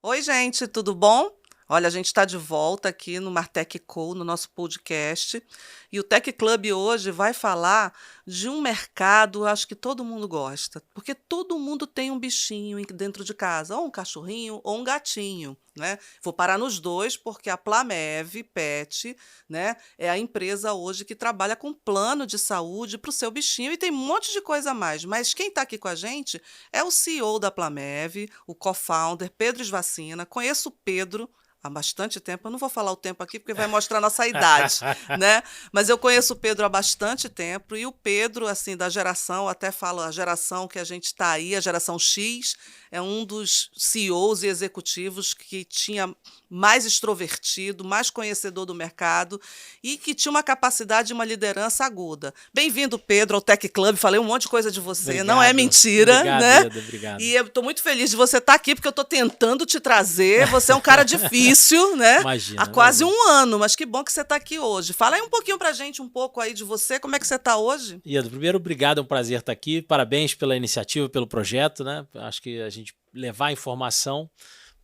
Oi, gente, tudo bom? Olha, a gente está de volta aqui no Martech Co, no nosso podcast. E o Tech Club hoje vai falar de um mercado, acho que todo mundo gosta, porque todo mundo tem um bichinho dentro de casa, ou um cachorrinho ou um gatinho, né? Vou parar nos dois, porque a Plamev Pet, né, é a empresa hoje que trabalha com plano de saúde para o seu bichinho e tem um monte de coisa a mais. Mas quem está aqui com a gente é o CEO da Plamev, o co-founder, Pedro Svacina. Conheço o Pedro há bastante tempo. Eu não vou falar o tempo aqui porque vai mostrar a nossa idade, né? Mas eu conheço o Pedro há bastante tempo e o Pedro, assim, da geração, até falo a geração que a gente está aí, a geração X, é um dos CEOs e executivos que tinha mais extrovertido, mais conhecedor do mercado e que tinha uma capacidade e uma liderança aguda. Bem-vindo, Pedro, ao Tech Club. Falei um monte de coisa de você, não é Obrigado. mentira, Obrigado, né? Ieda, obrigado. E eu estou muito feliz de você estar aqui, porque eu estou tentando te trazer. Você é um cara difícil, né? Imagina, Há quase imagina. um ano, mas que bom que você está aqui hoje. Fala aí um pouquinho pra gente, um pouco aí de você, como é que você está hoje? Ieda, primeiro, obrigado, é um prazer estar aqui. Parabéns pela iniciativa, pelo projeto, né? Acho que a gente levar informação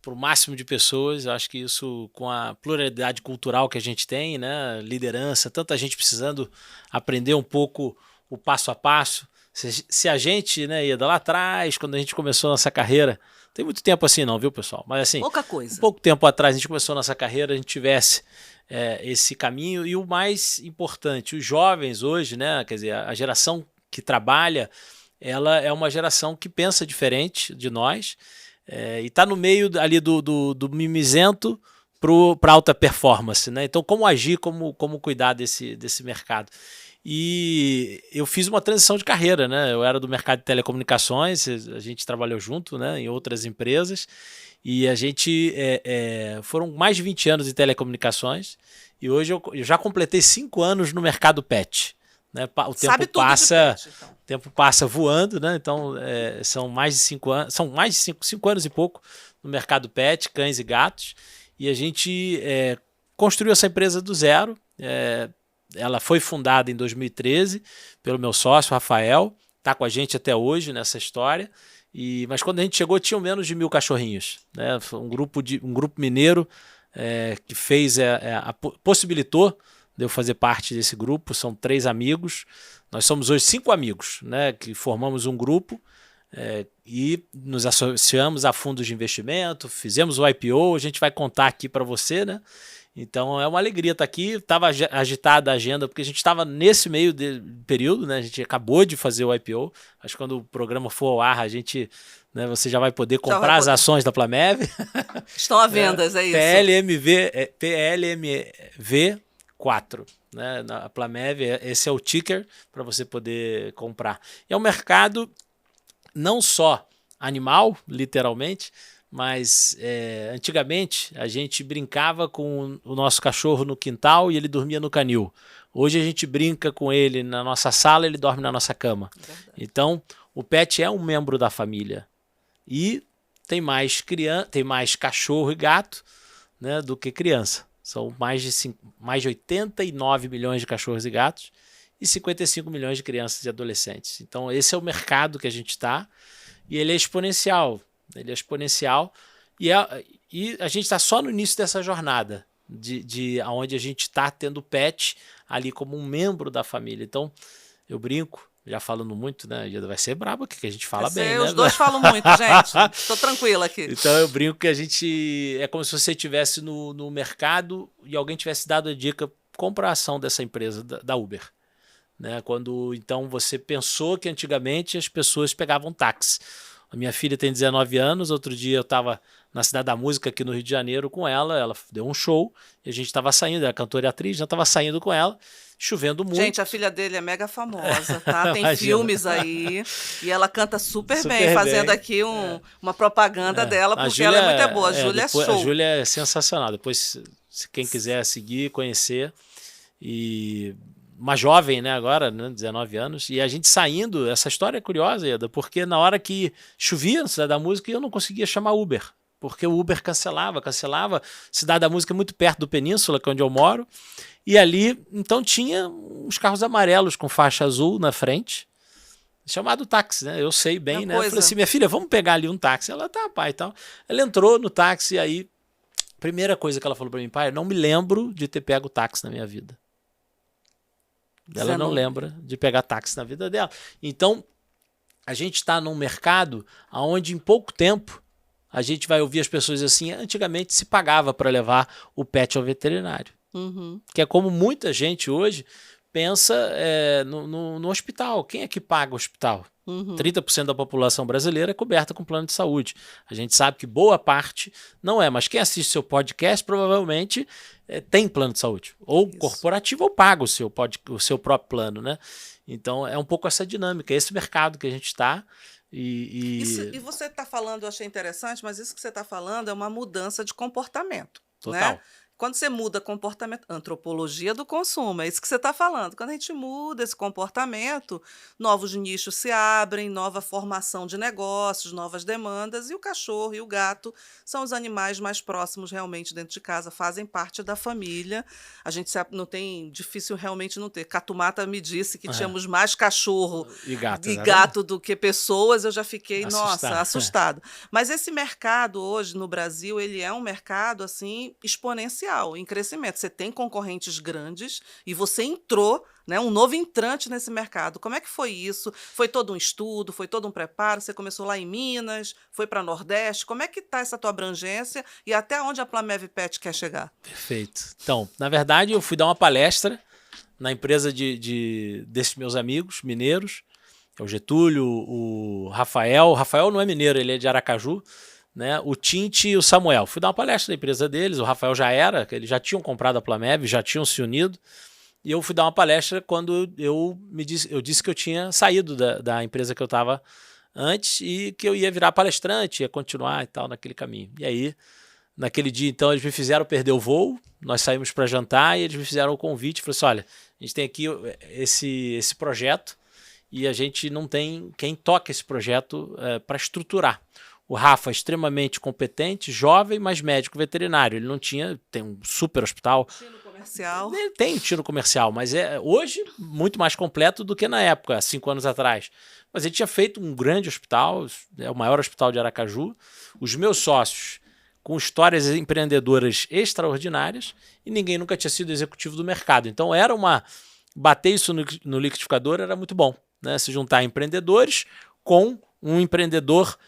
para o máximo de pessoas, acho que isso com a pluralidade cultural que a gente tem, né? Liderança, tanta gente precisando aprender um pouco o passo a passo. Se a gente, né, Ieda, lá atrás, quando a gente começou a nossa carreira, não tem muito tempo assim não, viu, pessoal? Mas assim, Pouca um coisa. pouco tempo atrás a gente começou a nossa carreira, a gente tivesse esse caminho e o mais importante, os jovens hoje, né, quer dizer, a geração que trabalha, ela é uma geração que pensa diferente de nós e está no meio ali do mimizento para alta performance, né? Então, como agir, como cuidar desse mercado? E eu fiz uma transição de carreira, né? Eu era do mercado de telecomunicações, a gente trabalhou junto, né, em outras empresas, e a gente foram mais de 20 anos de telecomunicações, e hoje eu já completei 5 anos no mercado pet. Né? O Sabe tempo tudo de passa, pet, então. o tempo passa voando, né? Então são mais de 5 anos, são mais de 5 anos e pouco no mercado pet, cães e gatos, e a gente construiu essa empresa do zero. Ela foi fundada em 2013 pelo meu sócio, Rafael, está com a gente até hoje nessa história. Mas quando a gente chegou, tinham menos de 1.000 cachorrinhos. Né? Foi um grupo mineiro que possibilitou de eu fazer parte desse grupo. São 3 amigos. Nós somos hoje 5 amigos, né, que formamos um grupo e nos associamos a fundos de investimento, fizemos o IPO, a gente vai contar aqui para você, né? Então é uma alegria estar aqui. Estava agitada a agenda, porque a gente estava nesse meio de período, né? A gente acabou de fazer o IPO. Acho que quando o programa for ao ar, né, você já vai poder Já vai comprar as poder. ações da Plamev. Estão à vendas, é isso. PLMV 4. Né? Na Plamev, esse é o ticker para você poder comprar. E é um mercado não só animal, literalmente, mas antigamente a gente brincava com o nosso cachorro no quintal e ele dormia no canil. Hoje a gente brinca com ele na nossa sala e ele dorme na nossa cama. Verdade. Então o pet é um membro da família e tem mais cachorro e gato, né, do que criança. São mais de 89 milhões de cachorros e gatos e 55 milhões de crianças e adolescentes. Então esse é o mercado que a gente está e ele é exponencial. Ele é exponencial e a gente está só no início dessa jornada de onde a gente está tendo pet ali como um membro da família. Então eu brinco, já falando muito, né? Vai ser brabo aqui, que a gente fala bem, né? Os dois falam muito, gente. Estou tranquila aqui. Então eu brinco que a gente é como se você estivesse no mercado e alguém tivesse dado a dica: compra a ação dessa empresa, da Uber. Né? Quando então você pensou que antigamente as pessoas pegavam táxi. A minha filha tem 19 anos, outro dia eu estava na Cidade da Música aqui no Rio de Janeiro com ela deu um show e a gente estava saindo, ela é cantora e atriz, já estava saindo com ela, chovendo muito. Gente, a filha dele é mega famosa, tá? Tem Imagina. filmes aí e ela canta super bem, Super fazendo bem. aqui uma propaganda dela, porque ela é muito boa. A Júlia é show. A Júlia é sensacional. Depois, se quem quiser seguir, conhecer. E uma jovem, né, agora, né, 19 anos, e a gente saindo, essa história é curiosa, Ieda, porque na hora que chovia na Cidade da Música, eu não conseguia chamar Uber, porque o Uber cancelava. Cidade da Música é muito perto do Península, que é onde eu moro, e ali, então, tinha uns carros amarelos com faixa azul na frente, chamado táxi, né? Eu sei bem, né? Eu Coisa. falei assim, minha filha, vamos pegar ali um táxi. Ela, tá, pai, e tal. Ela entrou no táxi e aí, primeira coisa que ela falou para mim, pai, eu não me lembro de ter pego táxi na minha vida. Ela não lembra de pegar táxi na vida dela. Então, a gente está num mercado onde em pouco tempo a gente vai ouvir as pessoas assim, antigamente se pagava para levar o pet ao veterinário. Que é como muita gente hoje pensa no hospital. Quem é que paga o hospital? 30% da população brasileira é coberta com plano de saúde. A gente sabe que boa parte não é, mas quem assiste seu podcast provavelmente tem plano de saúde. Ou corporativo ou paga o seu próprio plano, né? Então é um pouco essa dinâmica, esse mercado que a gente está. E você está falando, eu achei interessante, mas isso que você está falando é uma mudança de comportamento. Total. Né? Quando você muda comportamento, antropologia do consumo, é isso que você está falando. Quando a gente muda esse comportamento, novos nichos se abrem, nova formação de negócios, novas demandas, e o cachorro e o gato são os animais mais próximos realmente dentro de casa, fazem parte da família. A gente não tem, difícil realmente não ter. Catumata me disse que tínhamos mais cachorro e gato do que pessoas, eu já fiquei, Assustado. assustado. Mas esse mercado hoje no Brasil, ele é um mercado assim exponencial, em crescimento. Você tem concorrentes grandes e você entrou, né, um novo entrante nesse mercado. Como é que foi isso? Foi todo um estudo, foi todo um preparo? Você começou lá em Minas, foi para Nordeste? Como é que está essa tua abrangência e até onde a Plamev Pet quer chegar? Perfeito. Então, na verdade, eu fui dar uma palestra na empresa desses meus amigos mineiros, é o Getúlio, o Rafael. O Rafael não é mineiro, ele é de Aracaju. Né, o Tinte e o Samuel. Fui dar uma palestra na empresa deles, o Rafael já era, eles já tinham comprado a Plamev, já tinham se unido, e eu fui dar uma palestra quando eu disse que eu tinha saído da empresa que eu estava antes e que eu ia virar palestrante, ia continuar e tal naquele caminho. E aí, naquele dia, então, eles me fizeram perder o voo, nós saímos para jantar e eles me fizeram o convite, falaram assim, olha, a gente tem aqui esse projeto e a gente não tem quem toque esse projeto para estruturar. O Rafa é extremamente competente, jovem, mas médico veterinário. Ele não tem um super hospital. Tino comercial. Ele tem um tino comercial, mas é hoje muito mais completo do que na época, há 5 anos atrás. Mas ele tinha feito um grande hospital, é o maior hospital de Aracaju. Os meus sócios, com histórias empreendedoras extraordinárias, e ninguém nunca tinha sido executivo do mercado. Então bater isso no liquidificador era muito bom, né? Se juntar empreendedores com um empreendedor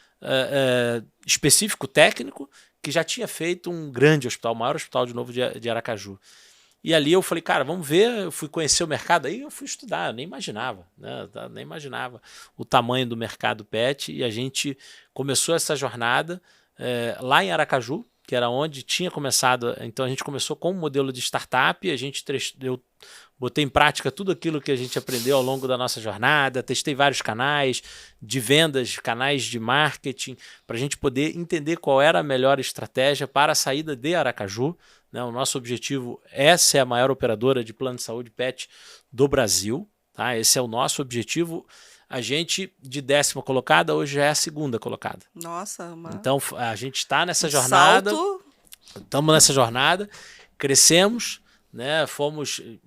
específico, técnico, que já tinha feito um grande hospital, o maior hospital de novo de Aracaju. E ali eu falei, cara, vamos ver, eu fui conhecer o mercado, aí eu fui estudar, eu nem imaginava, né? Nem imaginava o tamanho do mercado pet, e a gente começou essa jornada lá em Aracaju, que era onde tinha começado, então a gente começou com um modelo de startup, eu botei em prática tudo aquilo que a gente aprendeu ao longo da nossa jornada, testei vários canais de vendas, canais de marketing, para a gente poder entender qual era a melhor estratégia para a saída de Aracaju. Né? O nosso objetivo é ser a maior operadora de plano de saúde pet do Brasil. Tá? Esse é o nosso objetivo. A gente, de 10ª colocada, hoje já é a 2ª colocada. Nossa, Então, a gente está nessa jornada. Estamos nessa jornada, crescemos, né?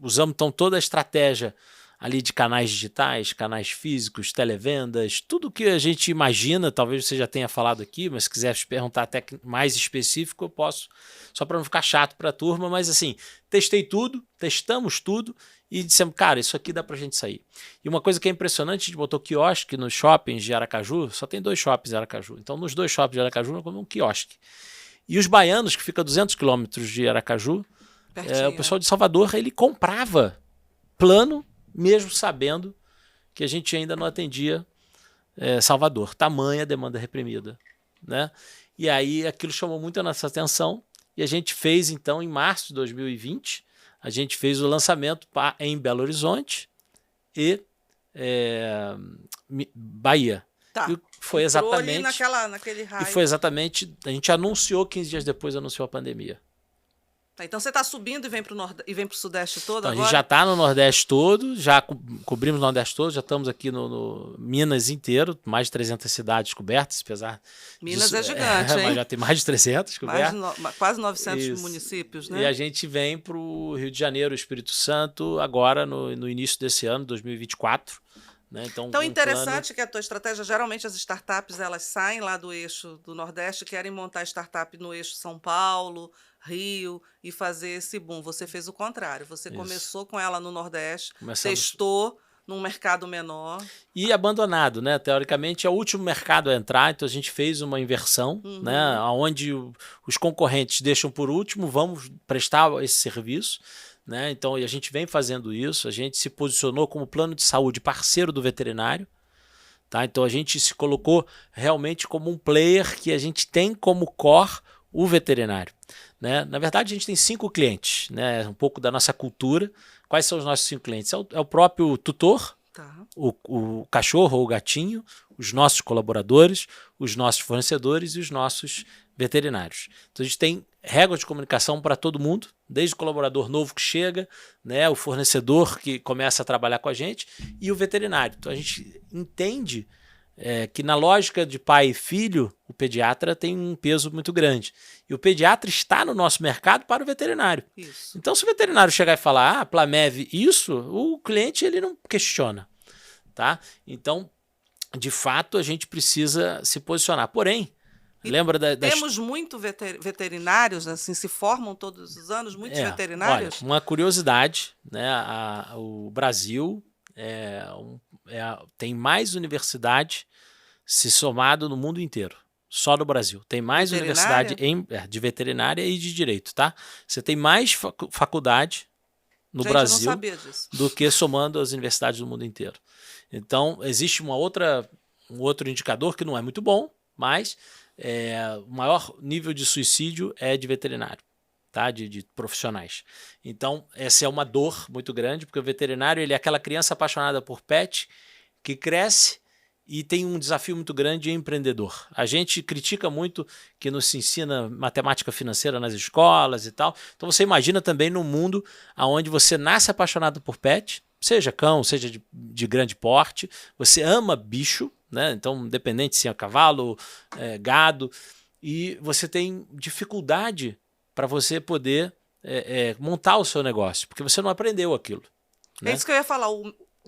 Usamos então toda a estratégia ali de canais digitais, canais físicos, televendas, tudo que a gente imagina, talvez você já tenha falado aqui, mas se quiser perguntar até mais específico, eu posso, só para não ficar chato para a turma, mas assim, testamos tudo e dissemos, cara, isso aqui dá para a gente sair. E uma coisa que é impressionante, a gente botou quiosque nos shoppings de Aracaju, só tem 2 shoppings em Aracaju, então nos 2 shoppings de Aracaju nós comemos um quiosque. E os baianos, que fica a 200 quilômetros de Aracaju, o pessoal de Salvador, ele comprava plano, mesmo sabendo que a gente ainda não atendia Salvador. Tamanha demanda reprimida. Né? E aí aquilo chamou muito a nossa atenção e a gente fez, então, em março de 2020, a gente fez o lançamento em Belo Horizonte e Bahia. Tá. E foi exatamente naquele raio. E foi exatamente, a gente anunciou 15 dias depois, anunciou a pandemia. Tá, então você está subindo e vem para o Sudeste todo então, agora? A gente já está no Nordeste todo, já cobrimos o Nordeste todo, já estamos aqui no Minas inteiro, mais de 300 cidades cobertas, apesar Minas disso, é gigante, hein? Mas já tem mais de 300 cobertas. Quase 900 municípios, né? E a gente vem para o Rio de Janeiro, Espírito Santo, agora no início desse ano, 2024, né? Então, Então, um interessante plano... que a tua estratégia, geralmente as startups, elas saem lá do eixo do Nordeste, querem montar startup no eixo São Paulo, Rio, e fazer esse boom. Você fez o contrário, você Isso. começou com ela no Nordeste, Começamos... testou num mercado menor. E abandonado, né? Teoricamente é o último mercado a entrar, então a gente fez uma inversão, né? Uhum. Onde os concorrentes deixam por último, vamos prestar esse serviço, né? Então a gente vem fazendo isso, a gente se posicionou como plano de saúde parceiro do veterinário, tá? Então a gente se colocou realmente como um player que a gente tem como core o veterinário, né? Na verdade a gente tem 5 clientes, né? Um pouco da nossa cultura. Quais são os nossos 5 clientes? É o próprio tutor, Tá. o cachorro ou o gatinho, os nossos colaboradores, os nossos fornecedores e os nossos veterinários. Então a gente tem régua de comunicação para todo mundo, desde o colaborador novo que chega, né, o fornecedor que começa a trabalhar com a gente e o veterinário. Então a gente entende que na lógica de pai e filho, o pediatra tem um peso muito grande. E o pediatra está no nosso mercado para o veterinário. Isso. Então, se o veterinário chegar e falar, Plamev, isso, o cliente ele não questiona. Tá? Então, de fato, a gente precisa se posicionar. Porém, E lembra temos muito veterinários, assim, se formam todos os anos muitos olha, veterinários? uma curiosidade, né? O Brasil tem mais universidade se somado no mundo inteiro. Só no Brasil. Tem mais universidade de veterinária e de direito, tá? Você tem mais faculdade no Gente, Brasil eu não sabia disso. do que somando as universidades do mundo inteiro. Então, existe um outro indicador que não é muito bom, mas o maior nível de suicídio é de veterinário, tá? De profissionais. Então, essa é uma dor muito grande, porque o veterinário ele é aquela criança apaixonada por pet que cresce e tem um desafio muito grande de empreendedor. A gente critica muito que não se ensina matemática financeira nas escolas e tal. Então você imagina também num mundo onde você nasce apaixonado por pet, seja cão, seja de grande porte, você ama bicho, né? Então independente se é cavalo, gado, e você tem dificuldade para você poder montar o seu negócio, porque você não aprendeu aquilo. É Né? isso que eu ia falar.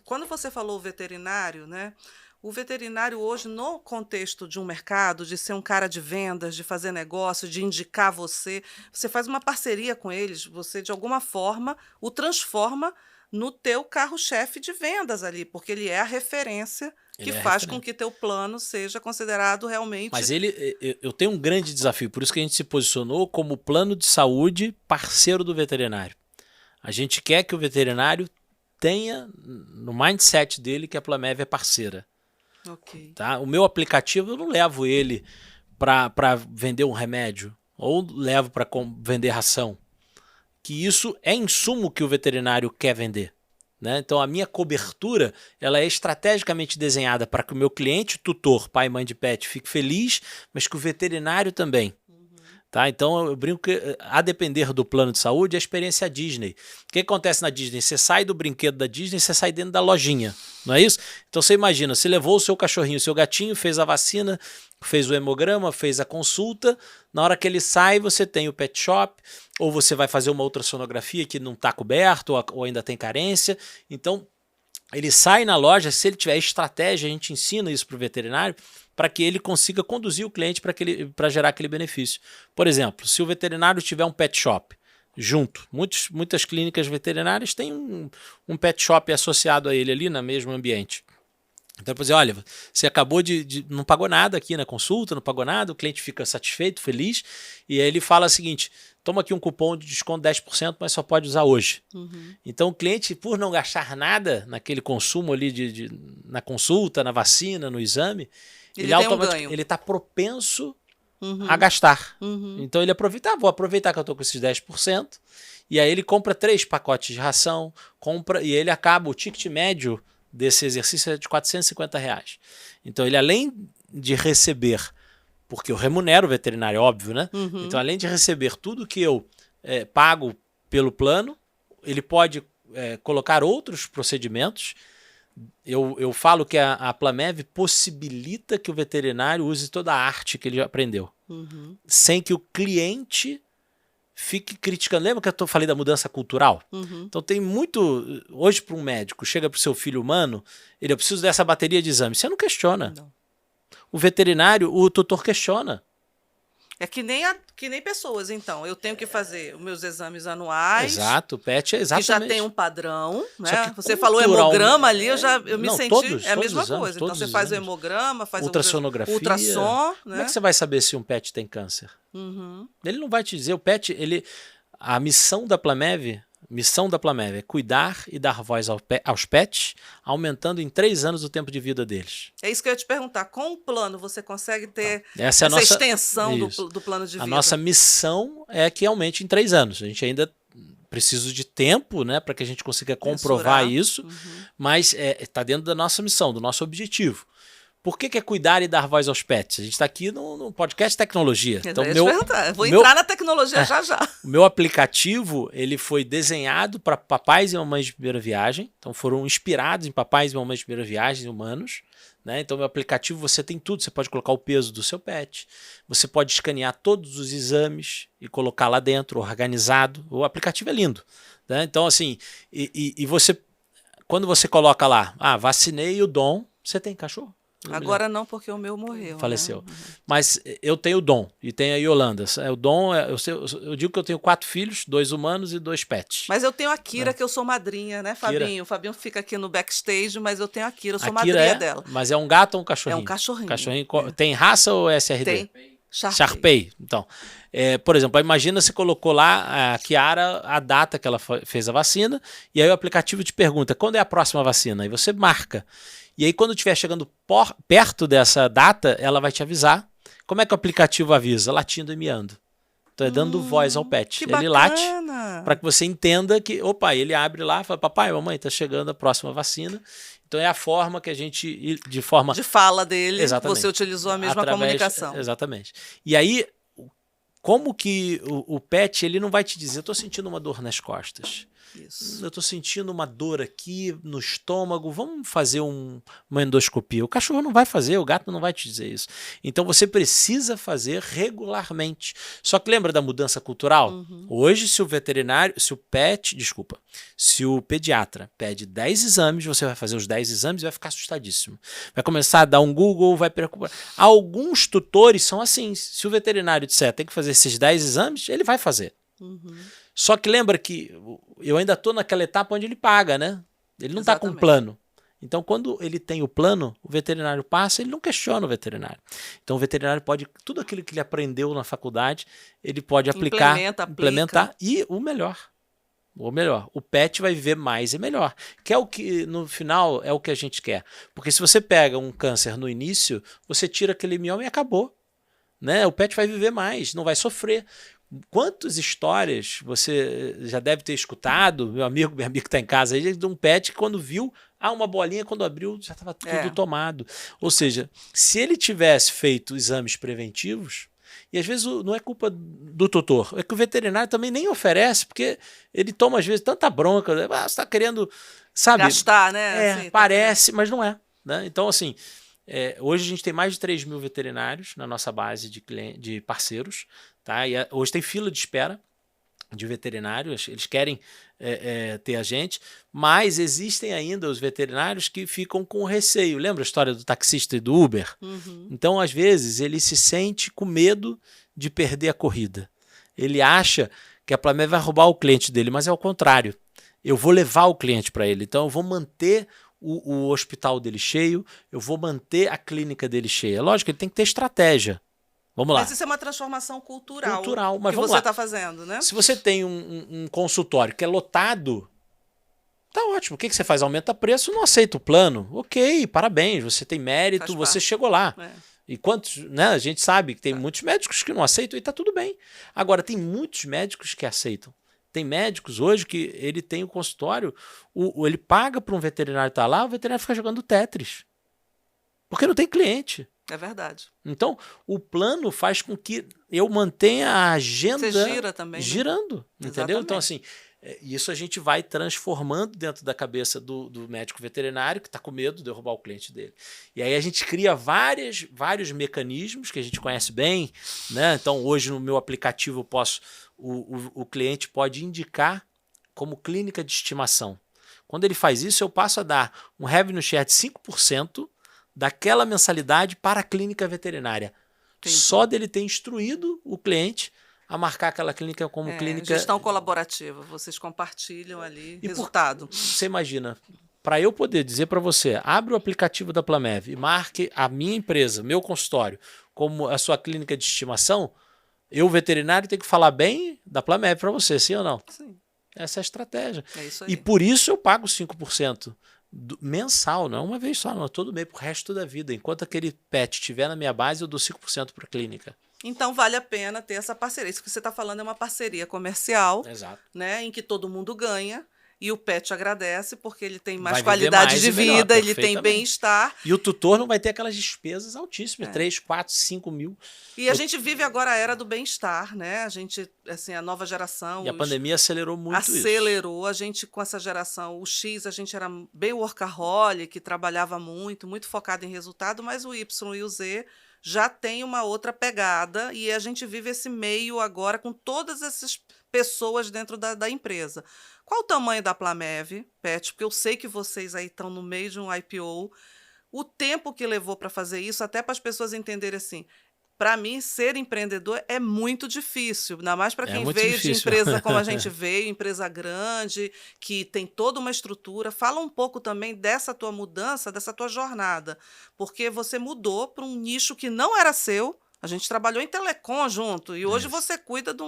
Quando você falou veterinário, né? O veterinário hoje, no contexto de um mercado, de ser um cara de vendas, de fazer negócio, de indicar você faz uma parceria com eles, você de alguma forma o transforma no teu carro-chefe de vendas ali, porque ele é a referência Ele que é faz com referente. que teu plano seja considerado realmente. Mas eu tenho um grande desafio, por isso que a gente se posicionou como plano de saúde parceiro do veterinário. A gente quer que o veterinário tenha no mindset dele que a Plamev é parceira. Ok. Tá? O meu aplicativo eu não levo ele para vender um remédio ou levo para vender ração. Que isso é insumo que o veterinário quer vender. Né? Então a minha cobertura ela é estrategicamente desenhada para que o meu cliente, tutor, pai e mãe de pet, fique feliz, mas que o veterinário também. Tá? Então eu brinco que, a depender do plano de saúde, é a experiência Disney. O que acontece na Disney? Você sai do brinquedo da Disney, você sai dentro da lojinha, não é isso? Então você imagina, você levou o seu cachorrinho, o seu gatinho, fez a vacina, fez o hemograma, fez a consulta, na hora que ele sai você tem o pet shop, ou você vai fazer uma ultrassonografia que não está coberto, ou ainda tem carência, então ele sai na loja, se ele tiver estratégia, a gente ensina isso para o veterinário, para que ele consiga conduzir o cliente para gerar aquele benefício. Por exemplo, se o veterinário tiver um pet shop junto, muitas clínicas veterinárias têm um pet shop associado a ele ali no mesmo ambiente. Então, por exemplo, olha, você acabou não pagou nada aqui na consulta, não pagou nada, o cliente fica satisfeito, feliz, e aí ele fala o seguinte, toma aqui um cupom de desconto 10%, mas só pode usar hoje. Então o cliente, por não gastar nada naquele consumo ali na consulta, na vacina, no exame, ele automaticamente ele está propenso a gastar. Então ele aproveita, vou aproveitar que eu estou com esses 10%, e aí ele compra 3 pacotes de ração, e ele acaba, o ticket médio desse exercício é de R$450. Então ele além de receber, porque eu remunero o veterinário, óbvio, né? Então além de receber tudo que eu pago pelo plano, ele pode colocar outros procedimentos. Eu falo que a Plamev possibilita que o veterinário use toda a arte que ele aprendeu, sem que o cliente fique criticando. Lembra que eu falei da mudança cultural? Então tem muito... Hoje, para um médico, chega para o seu filho humano, eu preciso dessa bateria de exame. Você não questiona. Não. O veterinário, o tutor questiona. É que nem pessoas, então. Eu tenho que fazer os meus exames anuais. Exato, o PET é exatamente. Que já tem um padrão, né? Só que Você falou hemograma ali, eu me senti... Todos, é a mesma os exames, coisa. Então você faz o hemograma, faz ultrassonografia. ultrassom, né? Como é que você vai saber se um PET tem câncer? Ele não vai te dizer. O PET, a missão da Plamev é cuidar e dar voz aos pets, aumentando em 3 anos o tempo de vida deles. É isso que eu ia te perguntar. Com o plano, você consegue ter essa extensão do plano de vida? A nossa missão é que aumente em 3 anos. A gente ainda precisa de tempo, né, para que a gente consiga comprovar isso, mas está dentro da nossa missão, do nosso objetivo. Por que é cuidar e dar voz aos pets? A gente está aqui no podcast Tecnologia. Então, vou entrar na tecnologia já. O meu aplicativo ele foi desenhado para papais e mamães de primeira viagem. Então foram inspirados em papais e mamães de primeira viagem humanos. Né? Então, meu aplicativo você tem tudo. Você pode colocar o peso do seu pet. Você pode escanear todos os exames e colocar lá dentro, organizado. O aplicativo é lindo. Né? Então, assim, e você, quando você coloca lá, vacinei o Dom, você tem cachorro? Agora não, porque o meu morreu. Faleceu. Né? Mas eu tenho o Dom e tenho a Yolanda. O Dom, eu digo que eu tenho 4 filhos, 2 humanos e 2 pets. Mas eu tenho a Kira, que eu sou madrinha, né, Fabinho? Kira. O Fabinho fica aqui no backstage, mas eu tenho a Kira, eu sou madrinha dela. Mas é um gato ou um cachorrinho? É um cachorrinho. Tem raça ou é SRD? Tem. Sharpei. Então, por exemplo, imagina você colocou lá a Kiara, a data que ela fez a vacina, e aí o aplicativo te pergunta, quando é a próxima vacina? Aí você marca. E aí, quando estiver chegando perto dessa data, ela vai te avisar. Como é que o aplicativo avisa? Latindo e miando. Então, é dando voz ao pet. Ele late para que você entenda que... Opa, ele abre lá e fala, papai, mamãe, está chegando a próxima vacina. Então, é a forma que a gente... De fala dele, exatamente. Você utilizou a mesma comunicação. Exatamente. E aí, como que o pet ele não vai te dizer, eu estou sentindo uma dor nas costas. Isso. Eu estou sentindo uma dor aqui no estômago, vamos fazer uma endoscopia. O cachorro não vai fazer, o gato não vai te dizer isso. Então você precisa fazer regularmente. Só que lembra da mudança cultural? Hoje, se o pediatra pede 10 exames, você vai fazer os 10 exames e vai ficar assustadíssimo. Vai começar a dar um Google, vai preocupar. Alguns tutores são assim. Se o veterinário disser tem que fazer esses 10 exames, ele vai fazer. Só que lembra que eu ainda estou naquela etapa onde ele paga, né? Ele não está com um plano. Então, quando ele tem o plano, o veterinário passa, ele não questiona o veterinário. Então, o veterinário pode, tudo aquilo que ele aprendeu na faculdade, ele pode aplicar, implementar. E o melhor, o pet vai viver mais e melhor. Que é o que, no final, é o que a gente quer. Porque se você pega um câncer no início, você tira aquele mioma e acabou. Né? O pet vai viver mais, não vai sofrer. Quantas histórias você já deve ter escutado, minha amiga que está em casa, aí, de um pet que quando viu, uma bolinha, quando abriu, já estava tudo tomado. Ou seja, se ele tivesse feito exames preventivos, e às vezes não é culpa do tutor, é que o veterinário também nem oferece, porque ele toma às vezes tanta bronca, você está querendo, sabe? Gastar, né? Assim, parece, mas não é. Né? Então, assim, hoje a gente tem mais de 3.000 veterinários na nossa base de parceiros. Tá? E hoje tem fila de espera de veterinários, eles querem ter a gente, mas existem ainda os veterinários que ficam com receio. Lembra a história do taxista e do Uber? Então, às vezes, ele se sente com medo de perder a corrida. Ele acha que a Plamev vai roubar o cliente dele, mas é o contrário. Eu vou levar o cliente para ele, então eu vou manter o hospital dele cheio, eu vou manter a clínica dele cheia. Lógico, ele tem que ter estratégia. Vamos lá. Mas isso é uma transformação cultural mas que você está fazendo, né? Se você tem um consultório que é lotado, tá ótimo. O que você faz? Aumenta preço, não aceita o plano. Ok, parabéns, você tem mérito, você chegou lá. E quantos, né? A gente sabe que tem muitos médicos que não aceitam e tá tudo bem. Agora, tem muitos médicos que aceitam. Tem médicos hoje que ele tem o consultório, ele paga para um veterinário estar lá, o veterinário fica jogando Tetris. Porque não tem cliente. É verdade. Então, o plano faz com que eu mantenha a agenda Você gira também, girando, né? Entendeu? Então, assim, E isso a gente vai transformando dentro da cabeça do médico veterinário, que está com medo de derrubar o cliente dele. E aí a gente cria vários mecanismos que a gente conhece bem, né? Então, hoje no meu aplicativo o cliente pode indicar como clínica de estimação. Quando ele faz isso, eu passo a dar um revenue share de 5% daquela mensalidade para a clínica veterinária. Entendi. Só dele ter instruído o cliente a marcar aquela clínica como clínica... Gestão colaborativa, vocês compartilham ali resultado. Você imagina, para eu poder dizer para você, abre o aplicativo da Plamev e marque a minha empresa, meu consultório, como a sua clínica de estimação, eu, veterinário, tenho que falar bem da Plamev para você, sim ou não? Sim. Essa é a estratégia. É isso aí. E por isso eu pago 5% mensal, não uma vez só, não, todo mês, pro resto da vida. Enquanto aquele pet estiver na minha base, eu dou 5% para a clínica. Então, vale a pena ter essa parceria. Isso que você está falando é uma parceria comercial, Exato. Né, em que todo mundo ganha. E o pet agradece porque ele tem mais Vai qualidade mais de melhor, vida, ele tem bem-estar. E o tutor não vai ter aquelas despesas altíssimas, 3, 4, 5 mil. E a gente vive agora a era do bem-estar, né? A gente, assim, a nova geração... E a pandemia acelerou muito isso. Acelerou. A gente, com essa geração, o X, a gente era bem workaholic, trabalhava muito, muito focado em resultado, mas o Y e o Z já tem uma outra pegada e a gente vive esse meio agora com todas essas pessoas dentro da empresa. Qual o tamanho da Plamev, Pet? Porque eu sei que vocês aí estão no meio de um IPO. O tempo que levou para fazer isso, até para as pessoas entenderem assim, para mim, ser empreendedor é muito difícil, ainda mais para quem veio de empresa como a gente veio, empresa grande, que tem toda uma estrutura. Fala um pouco também dessa tua mudança, dessa tua jornada, porque você mudou para um nicho que não era seu. A gente trabalhou em telecom junto e hoje você cuida de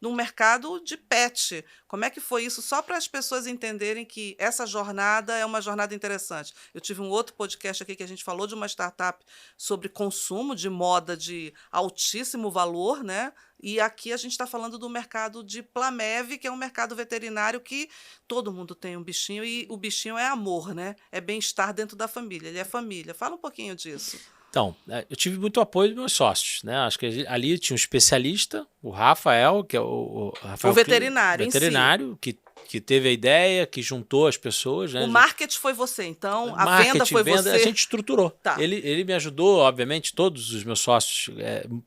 um mercado de pet. Como é que foi isso? Só para as pessoas entenderem que essa jornada é uma jornada interessante. Eu tive um outro podcast aqui que a gente falou de uma startup sobre consumo de moda de altíssimo valor, né? E aqui a gente está falando do mercado de Plamev, que é um mercado veterinário que todo mundo tem um bichinho e o bichinho é amor, né? É bem-estar dentro da família, ele é família. Fala um pouquinho disso. Então, eu tive muito apoio dos meus sócios, né? Acho que ali tinha um especialista, o Rafael, que é o Rafael veterinário, que teve a ideia, que juntou as pessoas. Né? O marketing foi você, então? A venda foi você? A gente estruturou. Tá. Ele me ajudou, obviamente, todos os meus sócios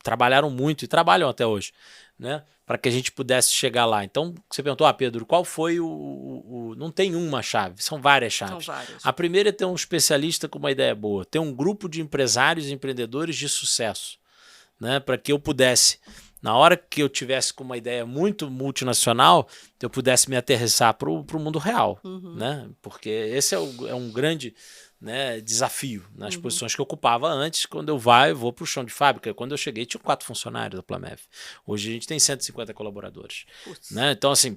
trabalharam muito e trabalham até hoje, né? Para que a gente pudesse chegar lá. Então, você perguntou, Pedro, qual foi não tem uma chave, são várias chaves. São várias. A primeira é ter um especialista com uma ideia boa, ter um grupo de empresários e empreendedores de sucesso, né? Para que eu pudesse, na hora que eu tivesse com uma ideia muito multinacional, eu pudesse me aterrissar para o mundo real, né? Porque esse é um grande, né, desafio nas posições que eu ocupava antes. Quando eu vou para o chão de fábrica. Quando eu cheguei, tinha 4 funcionários da Plamev. Hoje a gente tem 150 colaboradores. Né? Então, assim,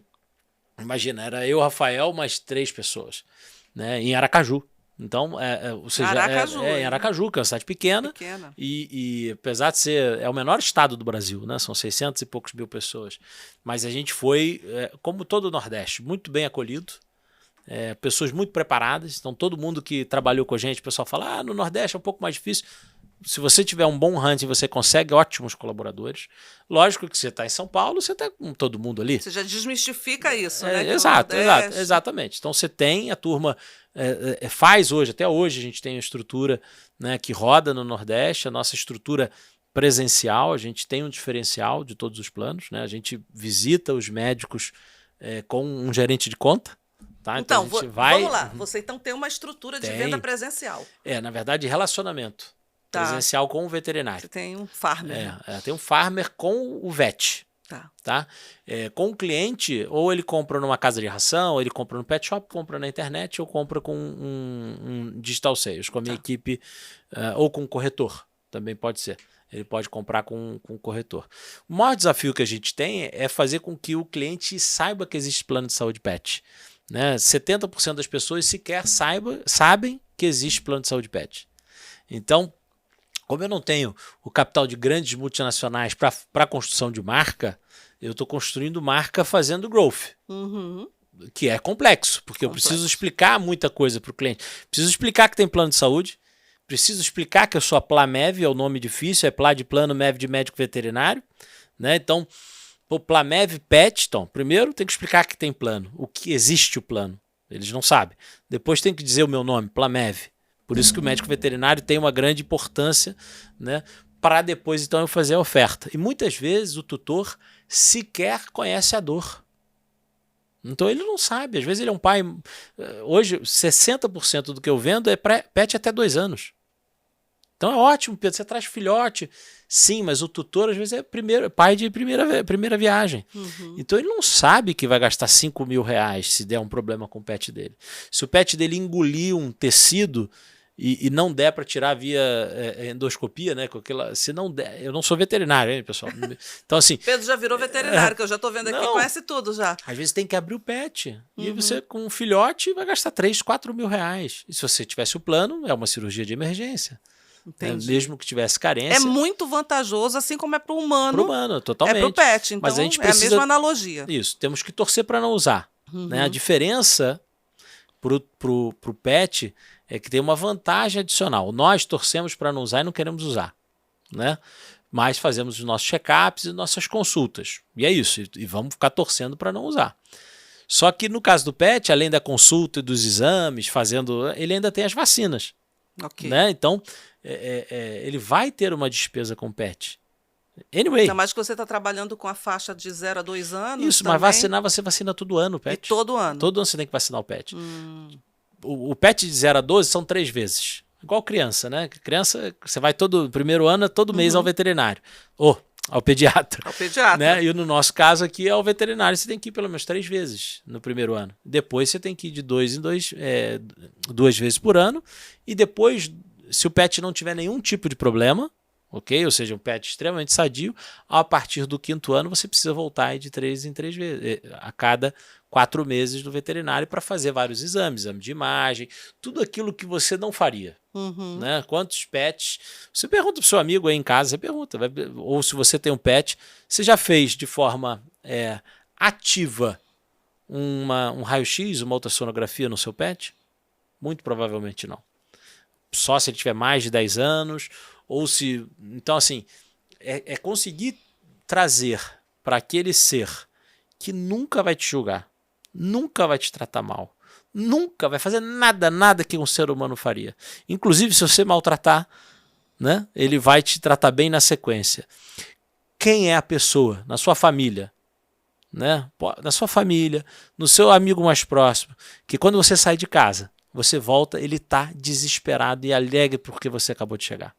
imagina, era eu, Rafael, mais 3 pessoas, né, em Aracaju. Então, ou seja, em Aracaju, que é uma cidade pequena. E apesar de ser o menor estado do Brasil, né, são 600 e poucos mil pessoas, mas a gente foi, como todo o Nordeste, muito bem acolhido. Pessoas muito preparadas. Então, todo mundo que trabalhou com a gente, o pessoal fala, no Nordeste é um pouco mais difícil. Se você tiver um bom hunting, você consegue ótimos colaboradores. Lógico que você está em São Paulo, você está com todo mundo ali. Você já desmistifica isso, né? Exatamente. Então, você tem a turma, faz hoje, até hoje a gente tem a estrutura, né, que roda no Nordeste, a nossa estrutura presencial, a gente tem um diferencial de todos os planos, né? A gente visita os médicos com um gerente de conta. Tá? Então vamos lá. Você então tem uma estrutura de venda presencial. Na verdade, relacionamento presencial com o veterinário. Você tem um farmer. Tem um farmer com o vet. Tá? Com o cliente, ou ele compra numa casa de ração, ou ele compra no pet shop, compra na internet, ou compra com um digital sales, com a minha equipe, ou com um corretor. Também pode ser. Ele pode comprar com um corretor. O maior desafio que a gente tem é fazer com que o cliente saiba que existe plano de saúde pet. Né? 70% das pessoas sequer sabem que existe plano de saúde pet. Então, como eu não tenho o capital de grandes multinacionais para a construção de marca, eu estou construindo marca fazendo growth. Que é complexo, porque eu preciso explicar muita coisa para o cliente. Preciso explicar que tem plano de saúde, preciso explicar que eu sou a Plamev, é o nome difícil, é Plá de plano, Mev de médico veterinário. Né? Então, O Plamev Pet, então, primeiro tem que explicar que tem plano, o que existe o plano. Eles não sabem. Depois tem que dizer o meu nome, Plamev. Por isso que o médico veterinário tem uma grande importância, né, para depois então eu fazer a oferta. E muitas vezes o tutor sequer conhece a dor. Então ele não sabe. Às vezes ele é um pai... Hoje, 60% do que eu vendo é pet até 2 anos. Então é ótimo, Pedro, você traz filhote. Sim, mas o tutor às vezes é pai de primeira viagem. Então ele não sabe que vai gastar 5 mil reais se der um problema com o pet dele. Se o pet dele engolir um tecido e não der para tirar via endoscopia, né? Com aquela, se não der, eu não sou veterinário, hein, pessoal? Então assim... Pedro já virou veterinário, que eu já estou vendo aqui, não, conhece tudo já. Às vezes tem que abrir o pet. E aí você, com um filhote, vai gastar 3, 4 mil reais. E se você tivesse o plano, é uma cirurgia de emergência. Mesmo que tivesse carência. É muito vantajoso, assim como é para o humano. Para o humano, totalmente. É para o pet, então mas a gente precisa... é a mesma analogia. Isso, temos que torcer para não usar. Né? A diferença pro pet é que tem uma vantagem adicional. Nós torcemos para não usar e não queremos usar. Né? Mas fazemos os nossos check-ups e nossas consultas. E é isso, e vamos ficar torcendo para não usar. Só que no caso do pet, além da consulta e dos exames, ele ainda tem as vacinas. Okay. Né? Então, ele vai ter uma despesa com o pet. Anyway. Ainda mais que você está trabalhando com a faixa de 0 a 2 anos. Isso, também. mas vacinar, você vacina todo ano o pet. E todo ano? Todo ano você tem que vacinar o pet. O pet de 0 a 12 são 3 vezes. Igual criança, né? Criança, você vai primeiro ano, todo mês ao veterinário. Ou ao pediatra. Ao pediatra. Né? E no nosso caso aqui, ao veterinário, você tem que ir pelo menos 3 vezes no primeiro ano. Depois você tem que ir de 2 em 2, 2 vezes por ano. E depois, se o pet não tiver nenhum tipo de problema, ok? Ou seja, um pet extremamente sadio, a partir do 5º ano você precisa voltar de 3 em 3 vezes, a cada 4 meses do veterinário para fazer vários exames, exame de imagem, tudo aquilo que você não faria. Né? Quantos pets... Você pergunta para o seu amigo aí em casa, você pergunta, ou se você tem um pet, você já fez de forma ativa um raio-x, uma ultrassonografia no seu pet? Muito provavelmente não. Só se ele tiver mais de 10 anos, ou se... Então, assim, é conseguir trazer para aquele ser que nunca vai te julgar, nunca vai te tratar mal, nunca vai fazer nada que um ser humano faria. Inclusive, se você maltratar, né, ele vai te tratar bem na sequência. Quem é a pessoa na sua família, né, na sua família, no seu amigo mais próximo, que quando você sai de casa, você volta, ele está desesperado e alegre porque você acabou de chegar?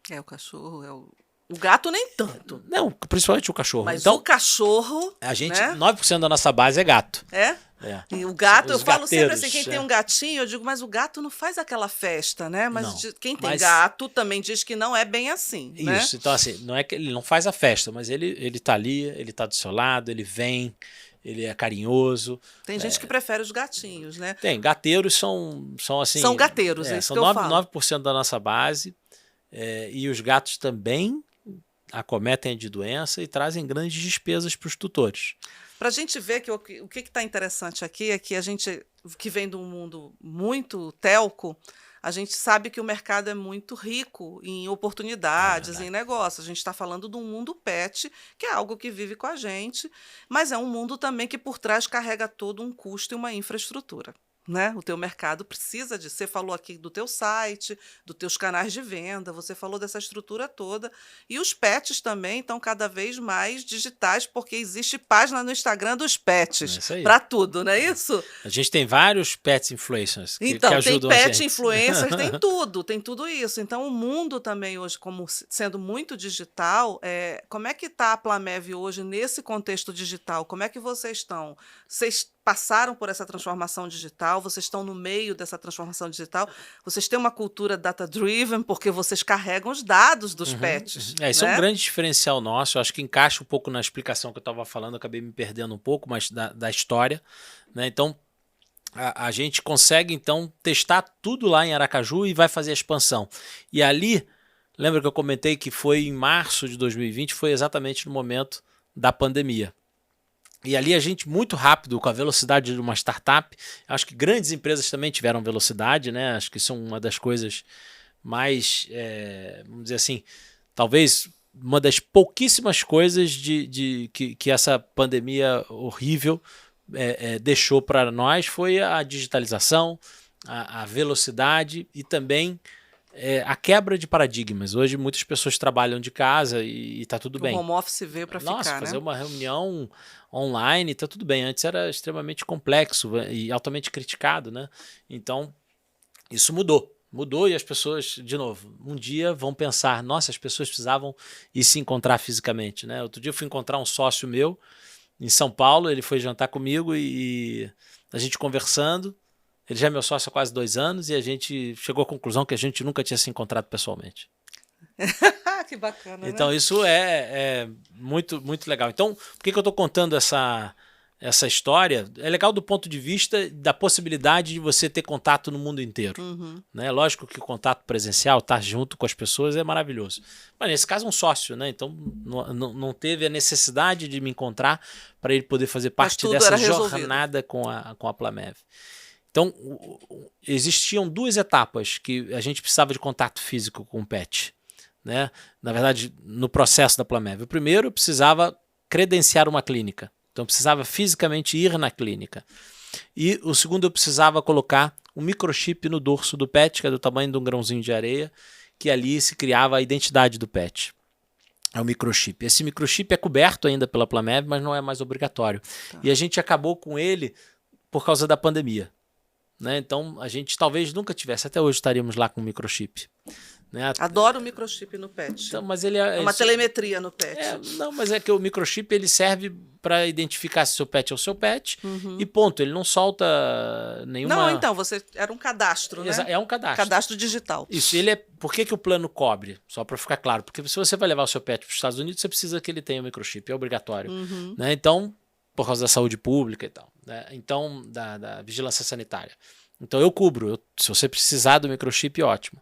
É o cachorro, o gato nem tanto. Não, principalmente o cachorro. Mas então, o cachorro... A gente, né? 9% da nossa base é gato. É? E o gato, eu falo sempre assim, quem tem um é. gatinho, eu digo, mas o gato não faz aquela festa, né? Mas Não, quem tem gato também diz que não é bem assim, Isso, né? Então assim, não é que ele não faz a festa, mas ele tá ali, ele tá do seu lado, ele vem, ele é carinhoso. Tem gente que prefere os gatinhos, né? Tem, gateiros são assim... São gateiros, é isso são que eu falo. 9% da nossa base, e os gatos também acometem de doença e trazem grandes despesas para os tutores. Para a gente ver que o que está interessante aqui é que a gente, que vem de um mundo muito telco, a gente sabe que o mercado é muito rico em oportunidades, em negócios. A gente está falando de um mundo pet, que é algo que vive com a gente, mas é um mundo também que por trás carrega todo um custo e uma infraestrutura. Né? O teu mercado precisa disso. Você falou aqui do teu site, dos teus canais de venda, você falou dessa estrutura toda. E os pets também estão cada vez mais digitais, porque existe página no Instagram dos pets para tudo, não é isso? A gente tem vários pets influencers que ajudam tem a pet gente. influencers, tem tudo isso. Então, o mundo também hoje, como sendo muito digital, como é que está a Plamev hoje nesse contexto digital? Como é que vocês estão? Vocês passaram por essa transformação digital, vocês estão no meio dessa transformação digital, vocês têm uma cultura data-driven, porque vocês carregam os dados dos pets. Isso é um grande diferencial nosso, eu acho que encaixa um pouco na explicação que eu estava falando, eu acabei me perdendo um pouco, mas da história. Né? Então, a gente consegue, então, testar tudo lá em Aracaju e vai fazer a expansão. E ali, lembra que eu comentei que foi em março de 2020, foi exatamente no momento da pandemia. E ali a gente, muito rápido, com a velocidade de uma startup, acho que grandes empresas também tiveram velocidade, né? Acho que isso é uma das coisas mais, vamos dizer assim, talvez uma das pouquíssimas coisas que essa pandemia horrível deixou para nós foi a digitalização, a velocidade e também a quebra de paradigmas. Hoje muitas pessoas trabalham de casa e está tudo bem. O home office veio para ficar, Nossa, né? fazer uma reunião online está tudo bem. Antes era extremamente complexo e altamente criticado, né? Então, isso mudou. Mudou e as pessoas, de novo, um dia vão pensar, nossa, as pessoas precisavam ir se encontrar fisicamente, né? Outro dia eu fui encontrar um sócio meu em São Paulo, ele foi jantar comigo e a gente conversando. Ele já é meu sócio há quase 2 anos e a gente chegou à conclusão que a gente nunca tinha se encontrado pessoalmente. Que bacana, então, né? isso é muito, muito legal. Então, por que eu estou contando essa história? É legal do ponto de vista da possibilidade de você ter contato no mundo inteiro. Né? Lógico que o contato presencial, estar junto com as pessoas é maravilhoso. Mas nesse caso é um sócio, né? Então não teve a necessidade de me encontrar para ele poder fazer parte dessa jornada com a Plamev. Então, existiam 2 etapas que a gente precisava de contato físico com o pet. Né? Na verdade, no processo da Plamev. O primeiro, eu precisava credenciar uma clínica. Então, eu precisava fisicamente ir na clínica. E o segundo, eu precisava colocar um microchip no dorso do pet, que é do tamanho de um grãozinho de areia, que ali se criava a identidade do pet. É o microchip. Esse microchip é coberto ainda pela Plamev, mas não é mais obrigatório. Tá. E a gente acabou com ele por causa da pandemia. Né? Então, a gente talvez nunca tivesse, até hoje estaríamos lá com o microchip. Né? Adoro o microchip no pet. Então, mas ele é uma telemetria no pet. Não, mas é que o microchip ele serve para identificar se seu pet é o seu pet e ponto. Ele não solta nenhuma... Não, então, você era um cadastro, né? É um cadastro. Cadastro digital. Isso, ele é... Por que o plano cobre? Só para ficar claro. Porque se você vai levar o seu pet para os Estados Unidos, você precisa que ele tenha o microchip, é obrigatório. Né? Então, por causa da saúde pública e tal. Né? Então, da vigilância sanitária. Então, eu cubro. Se você precisar do microchip, ótimo.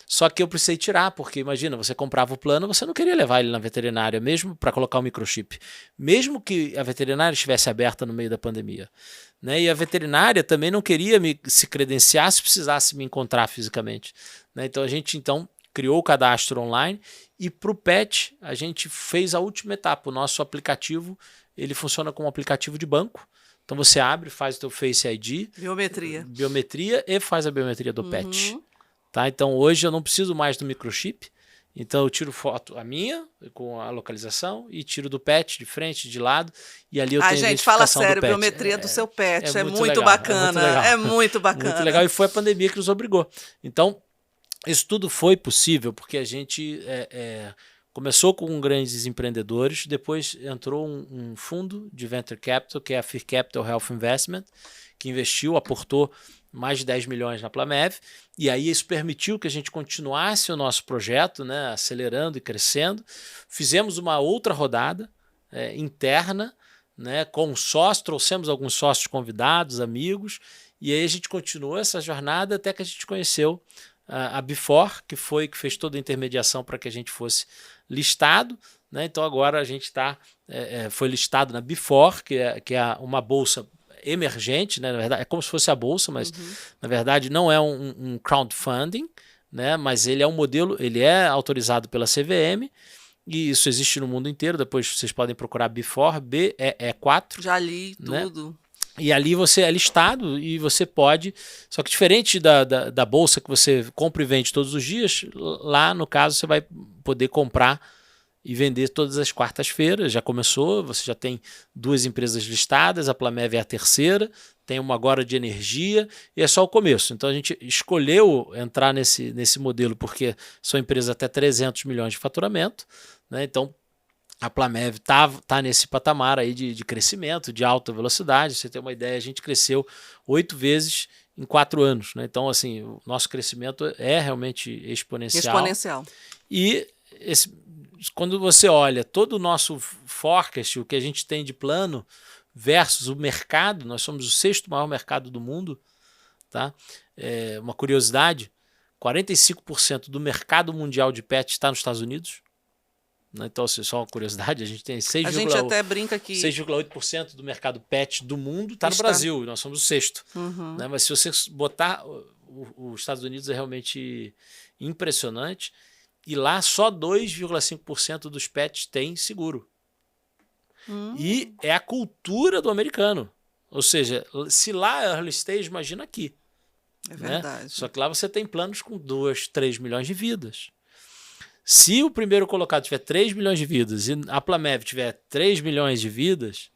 Só que eu precisei tirar, porque imagina, você comprava o plano, você não queria levar ele na veterinária, mesmo para colocar o microchip. Mesmo que a veterinária estivesse aberta no meio da pandemia. Né? E a veterinária também não queria se credenciar se precisasse me encontrar fisicamente. Né? Então a gente criou o cadastro online e para o pet a gente fez a última etapa. O nosso aplicativo ele funciona como um aplicativo de banco. Então você abre, faz o teu Face ID. Biometria e faz a biometria do pet. Tá? Então hoje eu não preciso mais do microchip, então eu tiro foto a minha com a localização e tiro do pet de frente, de lado e ali eu tenho a gente, fala identificação sério, do pet. biometria do seu pet, é muito legal, bacana, é muito bacana. Muito legal e foi a pandemia que nos obrigou. Então isso tudo foi possível porque a gente começou com grandes empreendedores, depois entrou um fundo de Venture Capital, que é a Fear Capital Health Investment, que investiu, aportou mais de 10 milhões na Plamev, e aí isso permitiu que a gente continuasse o nosso projeto, né, acelerando e crescendo. Fizemos uma outra rodada interna, né, com sócios, trouxemos alguns sócios convidados, amigos, e aí a gente continuou essa jornada até que a gente conheceu a Before, que fez toda a intermediação para que a gente fosse listado. Né? Então agora a gente foi listado na Before, que é uma bolsa emergente, né? Na verdade, é como se fosse a bolsa, mas na verdade não é um crowdfunding, né? Mas ele é um modelo, ele é autorizado pela CVM e isso existe no mundo inteiro. Depois vocês podem procurar Before, BEE4. Já li né? tudo. E ali você é listado e você pode, só que diferente da bolsa que você compra e vende todos os dias, lá no caso você vai poder comprar e vender todas as quartas-feiras. Já começou, você já tem 2 empresas listadas, a Plamev é a terceira, tem uma agora de energia e é só o começo. Então a gente escolheu entrar nesse modelo porque são empresas até 300 milhões de faturamento, né? Então a Plamev tá nesse patamar aí de crescimento, de alta velocidade. Você tem uma ideia, a gente cresceu 8 vezes em 4 anos. Né? Então, assim, o nosso crescimento é realmente exponencial. E quando você olha todo o nosso forecast, o que a gente tem de plano versus o mercado, nós somos o 6º maior mercado do mundo. Tá? Uma curiosidade, 45% do mercado mundial de pet está nos Estados Unidos. Então, só uma curiosidade, a gente tem 6,8%. A gente até brinca que 6,8% do mercado pet do mundo está no Brasil, e nós somos o 6º. Né? Mas se você botar, os Estados Unidos é realmente impressionante. E lá só 2,5% dos pets têm seguro. E é a cultura do americano. Ou seja, se lá é early stage, imagina aqui. É verdade. Né? Só que lá você tem planos com 2, 3 milhões de vidas. Se o primeiro colocado tiver 3 milhões de vidas e a Plamev tiver 3 milhões de vidas,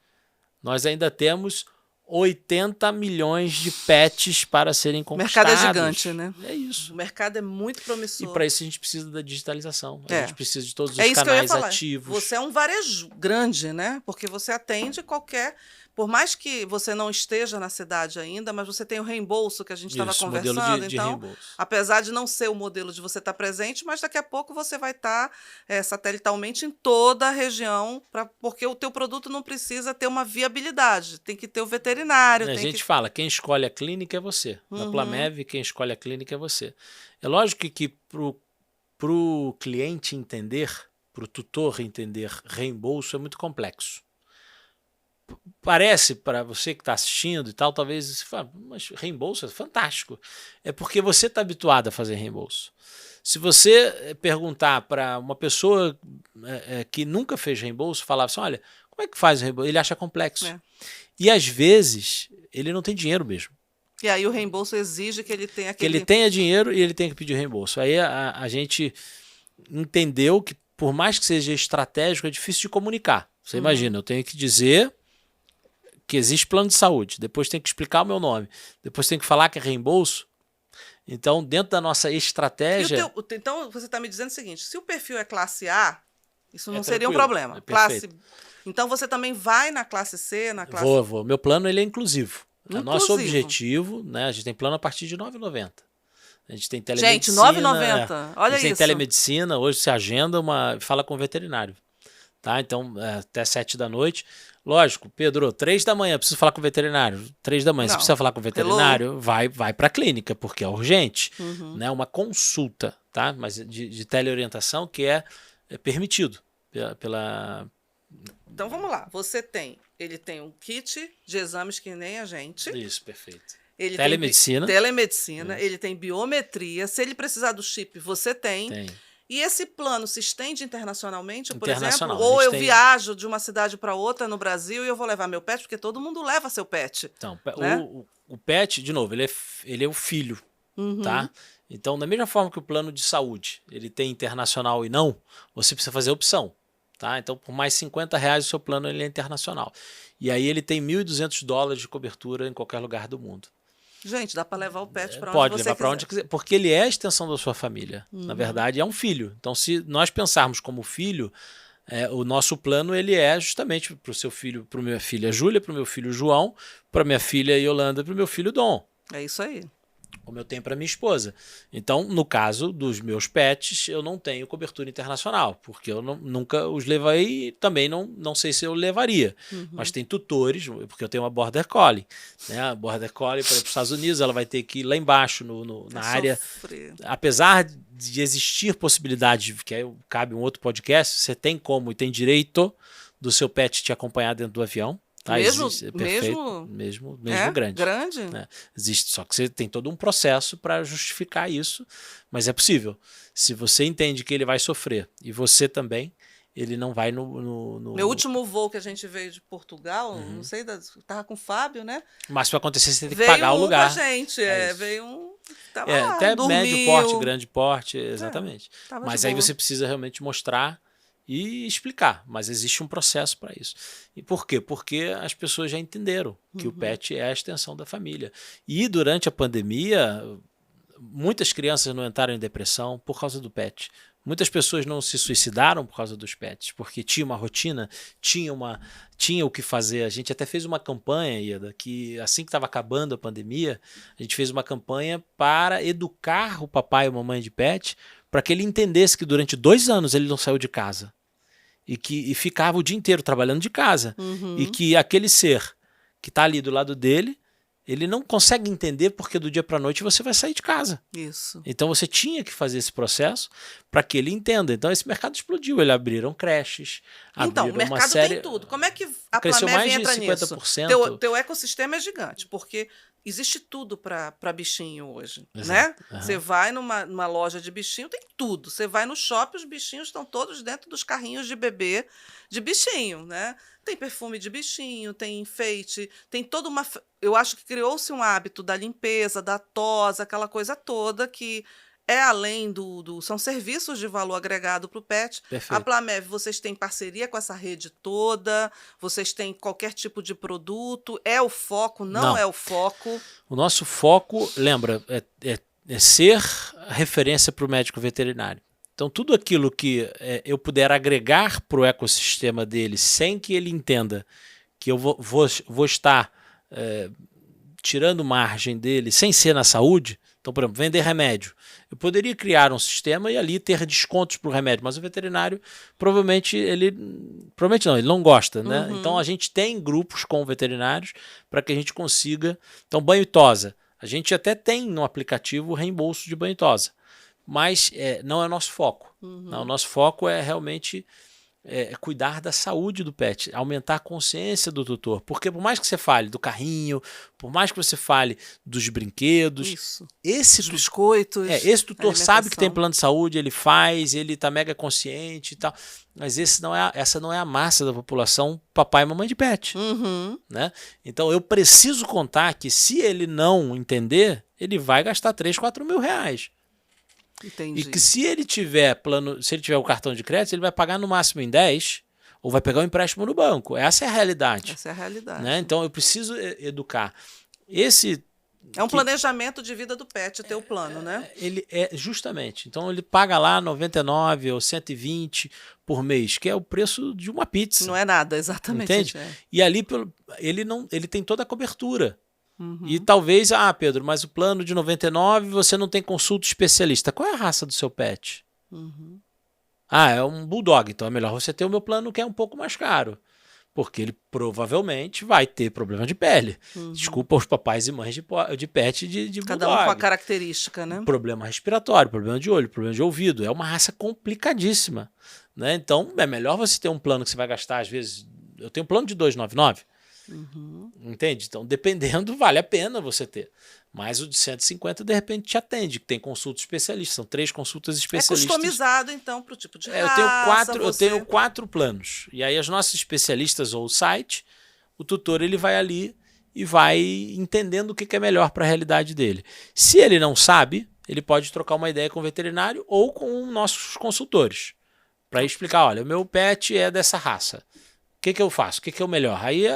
nós ainda temos 80 milhões de pets para serem O conquistados. mercado é gigante, né? É isso. O mercado é muito promissor. E para isso a gente precisa da digitalização. A gente precisa de todos os isso que eu ia canais falar. ativos. Você é um varejo grande, né? Porque você atende qualquer... Por mais que você não esteja na cidade ainda, mas você tem o reembolso que a gente estava conversando. Modelo de então, reembolso. apesar de não ser o modelo de você estar presente, mas daqui a pouco você vai estar satelitalmente em toda a região, porque o teu produto não precisa ter uma viabilidade. Tem que ter o veterinário. A gente fala, quem escolhe a clínica é você. Na Plamev, quem escolhe a clínica é você. É lógico que para o cliente entender, para o tutor entender reembolso é muito complexo. Parece para você que está assistindo e tal, talvez você fale, mas reembolso é fantástico. É porque você está habituado a fazer reembolso. Se você perguntar para uma pessoa que nunca fez reembolso, falar assim, olha, como é que faz o reembolso? Ele acha complexo. E às vezes ele não tem dinheiro mesmo. E aí o reembolso exige que ele tenha que ele tenha dinheiro e ele tenha que pedir reembolso. Aí a gente entendeu que, por mais que seja estratégico, é difícil de comunicar. Você imagina, eu tenho que dizer que existe plano de saúde, depois tem que explicar o meu nome, depois tem que falar que é reembolso. Então, dentro da nossa estratégia... Então, você está me dizendo o seguinte, se o perfil é classe A, isso não seria um tranquilo, problema. Perfeito. Então, você também vai na classe C, na classe... Vou. Meu plano ele é inclusivo. O nosso objetivo, né, a gente tem plano a partir de R$ 9,90. A gente tem telemedicina. Gente, R$ 9,90. Olha isso. A gente tem telemedicina, hoje você agenda fala com o veterinário. Tá? Então, até 7 da noite. Lógico, Pedro, 3 da manhã, preciso falar com o veterinário. 3 da manhã, você precisa falar com o veterinário, vai para a clínica, porque é urgente. Né? Uma consulta, tá? Mas de teleorientação que é permitido pela... Então, vamos lá. Ele tem um kit de exames que nem a gente. Isso, perfeito. Ele telemedicina. Tem telemedicina, ele tem biometria. Se ele precisar do chip, você tem. E esse plano se estende internacionalmente, por exemplo? Ou eu viajo de uma cidade para outra no Brasil e eu vou levar meu pet, porque todo mundo leva seu pet. Então, né? o pet, de novo, ele é o filho, tá? Então, da mesma forma que o plano de saúde, ele tem internacional e não, você precisa fazer opção, tá? Então, por mais R$50 o seu plano ele é internacional. E aí ele tem $1.200 de cobertura em qualquer lugar do mundo. Gente, dá para levar o pet para onde Pode você levar para onde quiser, porque ele é a extensão da sua família. Na verdade, é um filho. Então, se nós pensarmos como filho, o nosso plano ele é justamente para o seu filho, para minha filha Júlia, para o meu filho João, para minha filha Yolanda, para o meu filho Dom. É isso aí. Como eu tenho para minha esposa. Então, no caso dos meus pets, eu não tenho cobertura internacional, porque eu nunca os levei e também não sei se eu levaria. Mas tem tutores, porque eu tenho uma Border Collie. Né? A Border Collie, para ir para os Estados Unidos, ela vai ter que ir lá embaixo, na área. Apesar de existir possibilidade, que aí cabe um outro podcast, você tem como e tem direito do seu pet te acompanhar dentro do avião. Tá, mesmo grande. Né? Existe, só que você tem todo um processo para justificar isso, mas é possível. Se você entende que ele vai sofrer e você também, ele não vai no... Meu último voo que a gente veio de Portugal, não sei, estava com o Fábio, né? Mas para acontecer você tem que pagar o lugar. Veio gente, veio um... Tava lá, até dormiu. Médio porte, grande porte, exatamente. Mas aí boa. você precisa realmente mostrar e explicar, mas existe um processo para isso. E por quê? Porque as pessoas já entenderam que o pet é a extensão da família. E durante a pandemia, muitas crianças não entraram em depressão por causa do pet. Muitas pessoas não se suicidaram por causa dos pets, porque tinha uma rotina, tinha o que fazer. A gente até fez uma campanha, Ieda, que assim que estava acabando a pandemia, a gente fez uma campanha para educar o papai e a mamãe de pet, para que ele entendesse que durante 2 anos ele não saiu de casa. E ficava o dia inteiro trabalhando de casa. E que aquele ser que está ali do lado dele, ele não consegue entender porque do dia para a noite você vai sair de casa. Isso. Então você tinha que fazer esse processo para que ele entenda. Então esse mercado explodiu. Eles abriram creches, então, abriram o mercado uma série... tem tudo. Como é que a Cresceu Plamev mais de entra 50%. nisso? Teu ecossistema é gigante, porque existe tudo para bichinho hoje, né? Exato. Você vai numa loja de bichinho, tem tudo. Você vai no shopping, os bichinhos estão todos dentro dos carrinhos de bebê de bichinho, né? Tem perfume de bichinho, tem enfeite, tem toda uma. Eu acho que criou-se um hábito da limpeza, da tosa, aquela coisa toda que é além são serviços de valor agregado para o pet. A Perfeito. Plamev, vocês têm parceria com essa rede toda? Vocês têm qualquer tipo de produto? É o foco? Não Não. é o foco? O nosso foco, lembra, é ser a referência para o médico veterinário. Então, tudo aquilo que eu puder agregar para o ecossistema dele sem que ele entenda que eu vou estar tirando margem dele sem ser na saúde. Então, por exemplo, vender remédio. Eu poderia criar um sistema e ali ter descontos para o remédio, mas o veterinário provavelmente ele não gosta, né? Uhum. Então a gente tem grupos com veterinários para que a gente consiga. Então, banho e tosa. A gente até tem no aplicativo o reembolso de banho e tosa, mas não é nosso foco. Uhum. Não, o nosso foco é realmente cuidar da saúde do pet, aumentar a consciência do tutor. Porque por mais que você fale do carrinho, por mais que você fale dos brinquedos, Isso. esse Os biscoitos. esse tutor sabe que tem alimentação. plano de saúde, ele faz, ele tá mega consciente e tal. Mas essa não é a massa da população papai e mamãe de pet. Uhum. Né? Então eu preciso contar que se ele não entender, ele vai gastar 3, 4 mil reais. Entendi. E que se ele tiver o cartão de crédito, ele vai pagar no máximo em 10 ou vai pegar um empréstimo no banco. Essa é a realidade. Essa é a realidade. Né? Então eu preciso educar. É um planejamento de vida do pet, ter o plano, né? Ele justamente. Então ele paga lá 99 ou 120 por mês, que é o preço de uma pizza. Não é nada, exatamente. Entende? E ali ele tem toda a cobertura. Uhum. E talvez, Pedro, mas o plano de 99 você não tem consulta especialista. Qual é a raça do seu pet? Uhum. É um bulldog, então é melhor você ter o meu plano que é um pouco mais caro. Porque ele provavelmente vai ter problema de pele. Uhum. Desculpa os papais e mães de pet de Cada bulldog. um com a característica, né? Problema respiratório, problema de olho, problema de ouvido. É uma raça complicadíssima. Né? Então é melhor você ter um plano que você vai gastar, às vezes. Eu tenho um plano de 299. Uhum. Entende? Então, dependendo, vale a pena você ter. Mas o de 150, de repente, te atende, que tem consulta especialista. São 3 consultas especialistas. É customizado, então, para o tipo de raça. Eu tenho 4 planos. E aí, as nossas especialistas ou o site, o tutor ele vai ali e vai entendendo o que é melhor para a realidade dele. Se ele não sabe, ele pode trocar uma ideia com o veterinário ou com nossos consultores. Para explicar, olha, o meu pet é dessa raça. O que eu faço? O que é o melhor? Aí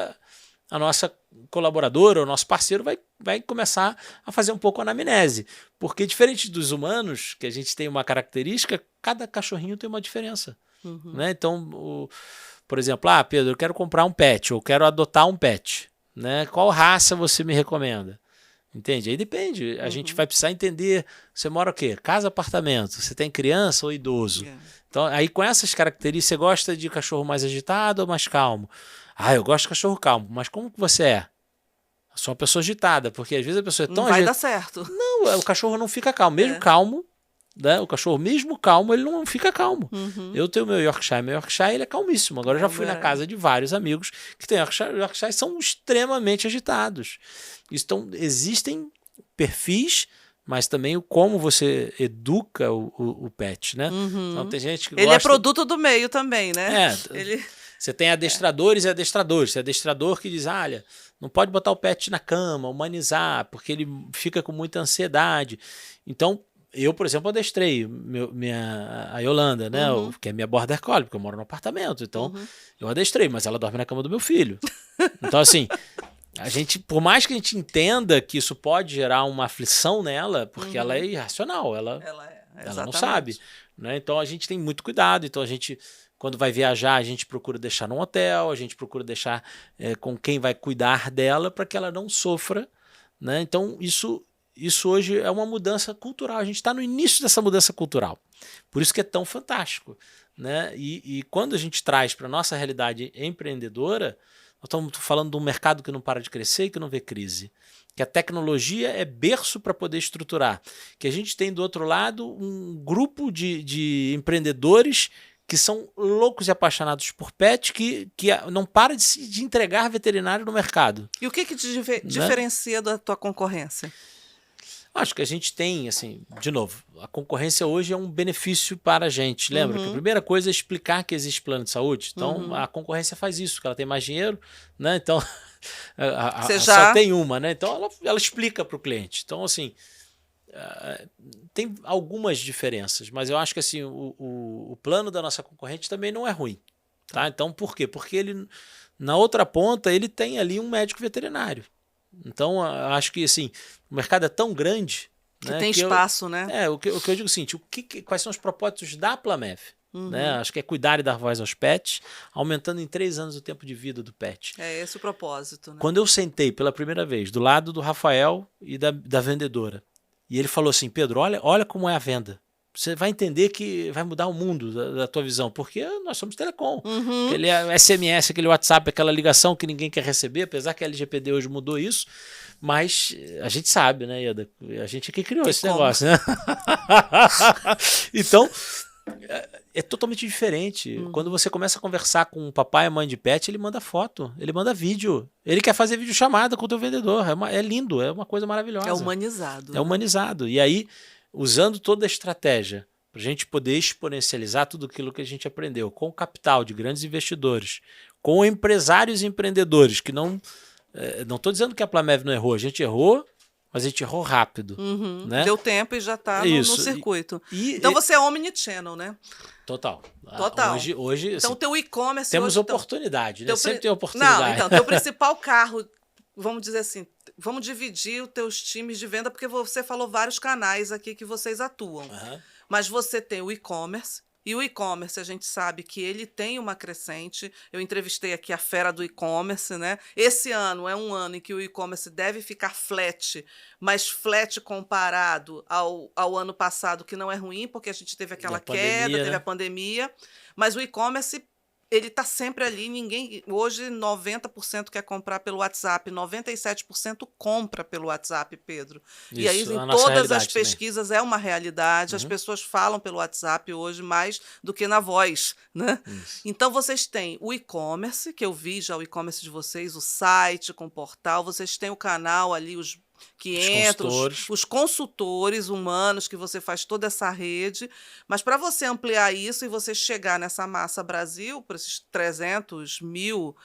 a nossa colaboradora, o nosso parceiro vai começar a fazer um pouco a anamnese. Porque diferente dos humanos, que a gente tem uma característica, cada cachorrinho tem uma diferença. Uhum. Né? Então, por exemplo, Pedro, eu quero comprar um pet, ou quero adotar um pet. Né? Qual raça você me recomenda? Entende? Aí depende. A gente vai precisar entender, você mora o quê? Casa, apartamento? Você tem criança ou idoso? Então, aí com essas características, você gosta de cachorro mais agitado ou mais calmo? Eu gosto de cachorro calmo, mas como que você é? Eu sou uma pessoa agitada, porque às vezes a pessoa é tão agitada. Não vai dar certo. Não, o cachorro não fica calmo. Mesmo calmo, né? O cachorro mesmo calmo, ele não fica calmo. Uhum. Eu tenho meu Yorkshire ele é calmíssimo. Agora eu já fui na casa de vários amigos que têm Yorkshire são extremamente agitados. Então, existem perfis, mas também como você educa o pet, né? Uhum. Então tem gente que ele gosta... é produto do meio também, né? Você tem adestradores e adestradores. Tem adestrador que diz, olha, não pode botar o pet na cama, humanizar, porque ele fica com muita ansiedade. Então, eu, por exemplo, adestrei a Yolanda, né? Que é minha border collie, porque eu moro no apartamento. Então, eu adestrei, mas ela dorme na cama do meu filho. Então, assim, por mais que a gente entenda que isso pode gerar uma aflição nela, porque ela é irracional, ela não sabe. Né? Então, a gente tem muito cuidado. Então, quando vai viajar, a gente procura deixar num hotel, a gente procura deixar com quem vai cuidar dela para que ela não sofra. Né? Então, isso hoje é uma mudança cultural. A gente está no início dessa mudança cultural. Por isso que é tão fantástico. Né? E quando a gente traz para a nossa realidade empreendedora, nós estamos falando de um mercado que não para de crescer e que não vê crise. Que a tecnologia é berço para poder estruturar. Que a gente tem do outro lado um grupo de empreendedores que são loucos e apaixonados por pet, que não para de entregar veterinário no mercado. E o que te diferencia da tua concorrência? Acho que a gente tem, assim, de novo, a concorrência hoje é um benefício para a gente. Lembra que a primeira coisa é explicar que existe plano de saúde. Então, a concorrência faz isso, que ela tem mais dinheiro, né? Então, só tem uma, né? Então, ela explica para o cliente. Então, assim, tem algumas diferenças, mas eu acho que assim, o plano da nossa concorrente também não é ruim. Tá? Então, por quê? Porque ele, na outra ponta, ele tem ali um médico veterinário. Então, eu acho que assim, o mercado é tão grande que tem espaço, né? O que eu digo é o seguinte, quais são os propósitos da Plamev? Né? Acho que é cuidar e dar voz aos pets, aumentando em 3 anos o tempo de vida do pet. É esse o propósito. Né? Quando eu sentei pela primeira vez do lado do Rafael e da vendedora, e ele falou assim, Pedro, olha como é a venda. Você vai entender que vai mudar o mundo da tua visão, porque nós somos telecom. Aquele SMS, aquele WhatsApp, aquela ligação que ninguém quer receber, apesar que a LGPD hoje mudou isso, mas a gente sabe, né, Ieda? A gente que criou esse negócio, né? Então, é totalmente diferente. Quando você começa a conversar com o papai e a mãe de pet, ele manda foto, ele manda vídeo. Ele quer fazer videochamada com o teu vendedor. É lindo, é uma coisa maravilhosa. É humanizado. É humanizado. E aí, usando toda a estratégia para a gente poder exponencializar tudo aquilo que a gente aprendeu, com o capital de grandes investidores, com empresários e empreendedores, que não estou dizendo que a Plamev não errou, a gente errou, mas a gente errou rápido. Né? Deu tempo e já está no circuito. Então você é omnichannel, né? Total. Hoje então, assim, teu e-commerce... Temos oportunidade, né? Sempre tem oportunidade. Não, então, teu principal carro, vamos dizer assim, vamos dividir os teus times de venda, porque você falou vários canais aqui que vocês atuam. Mas você tem o e-commerce, e o e-commerce, a gente sabe que ele tem uma crescente. Eu entrevistei aqui a fera do e-commerce, né? Esse ano é um ano em que o e-commerce deve ficar flat, mas flat comparado ao ano passado, que não é ruim, porque a gente teve aquela queda, teve a pandemia. Mas o e-commerce, ele está sempre ali. Hoje, 90% quer comprar pelo WhatsApp, 97% compra pelo WhatsApp, Pedro. Isso, e aí, em todas as pesquisas, é uma realidade. As pessoas falam pelo WhatsApp hoje mais do que na voz, né? Então, vocês têm o e-commerce, que eu vi já o e-commerce de vocês, o site com o portal. Vocês têm o canal ali, os consultores humanos, que você faz toda essa rede. Mas para você ampliar isso e você chegar nessa massa Brasil, para esses 300 mil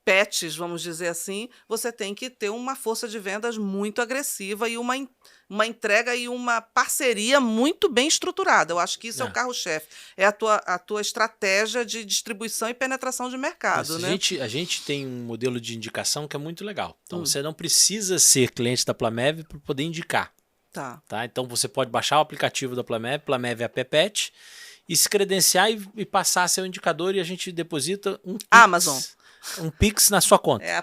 pets, vamos dizer assim, você tem que ter uma força de vendas muito agressiva e uma entrega e uma parceria muito bem estruturada. Eu acho que isso é o carro-chefe. É a tua estratégia de distribuição e penetração de mercado. Isso, né? A gente tem um modelo de indicação que é muito legal. Então, você não precisa ser cliente da Plamev para poder indicar. Tá? Então, você pode baixar o aplicativo da Plamev, Plamev App Pet, e se credenciar e passar a ser o indicador, e a gente deposita um Pix. Amazon. Um Pix na sua conta. É a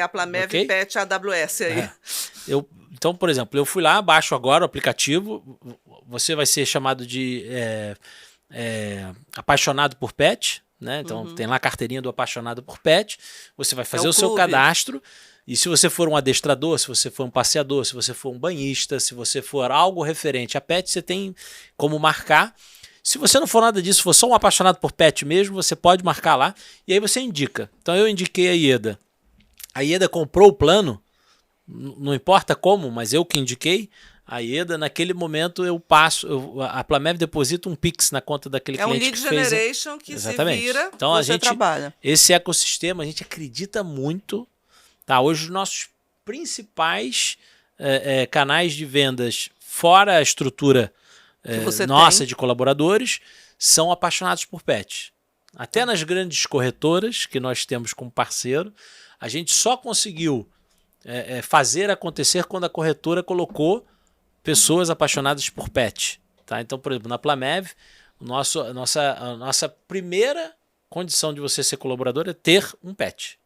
Plamev Pet AWS aí. Então, por exemplo, eu fui lá, baixo agora o aplicativo, você vai ser chamado de apaixonado por pet, né? Então tem lá a carteirinha do apaixonado por pet, você vai fazer o seu cadastro, e se você for um adestrador, se você for um passeador, se você for um banhista, se você for algo referente a pet, você tem como marcar. Se você não for nada disso, for só um apaixonado por pet mesmo, você pode marcar lá e aí você indica. Então eu indiquei a Ieda. A Ieda comprou o plano, não importa como, mas eu que indiquei. A Ieda, naquele momento eu passo, a Plamev deposita um Pix na conta daquele cliente. É um lead generation que se vira, então, você trabalha. Esse ecossistema, a gente acredita muito. Tá? Hoje os nossos principais canais de vendas, fora a estrutura nossa de colaboradores, são apaixonados por pet. Até nas grandes corretoras que nós temos como parceiro, a gente só conseguiu fazer acontecer quando a corretora colocou pessoas apaixonadas por pet. Tá? Então, por exemplo, na Plamev, a nossa primeira condição de você ser colaborador é ter um pet.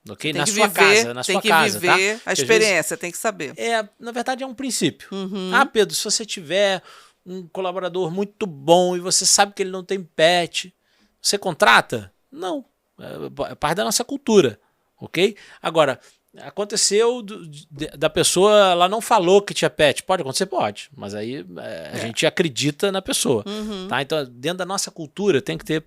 Okay? Na sua casa, tem que viver a experiência, tem que saber. Na verdade, é um princípio. Pedro, se você tiver um colaborador muito bom e você sabe que ele não tem pet, você contrata? Não. É parte da nossa cultura. Ok? Agora, Aconteceu da pessoa, ela não falou que tinha pet. Pode acontecer? Pode. Mas aí a gente acredita na pessoa. Tá? Então, dentro da nossa cultura, tem que ter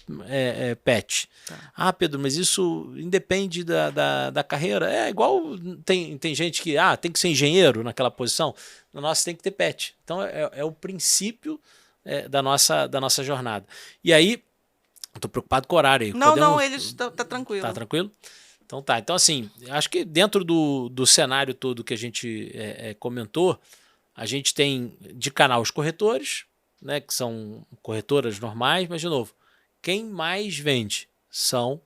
pet. Tá. Ah, Pedro, mas isso independe da carreira. É igual tem gente que tem que ser engenheiro naquela posição. No nosso tem que ter pet. Então, é o princípio da nossa jornada. E aí, eu tô preocupado com o horário aí. Não, eles tá tranquilo. Tá tranquilo? Então tá. Então, assim, acho que dentro do cenário todo que a gente comentou, a gente tem de canal os corretores, né, que são corretoras normais, mas, de novo, quem mais vende são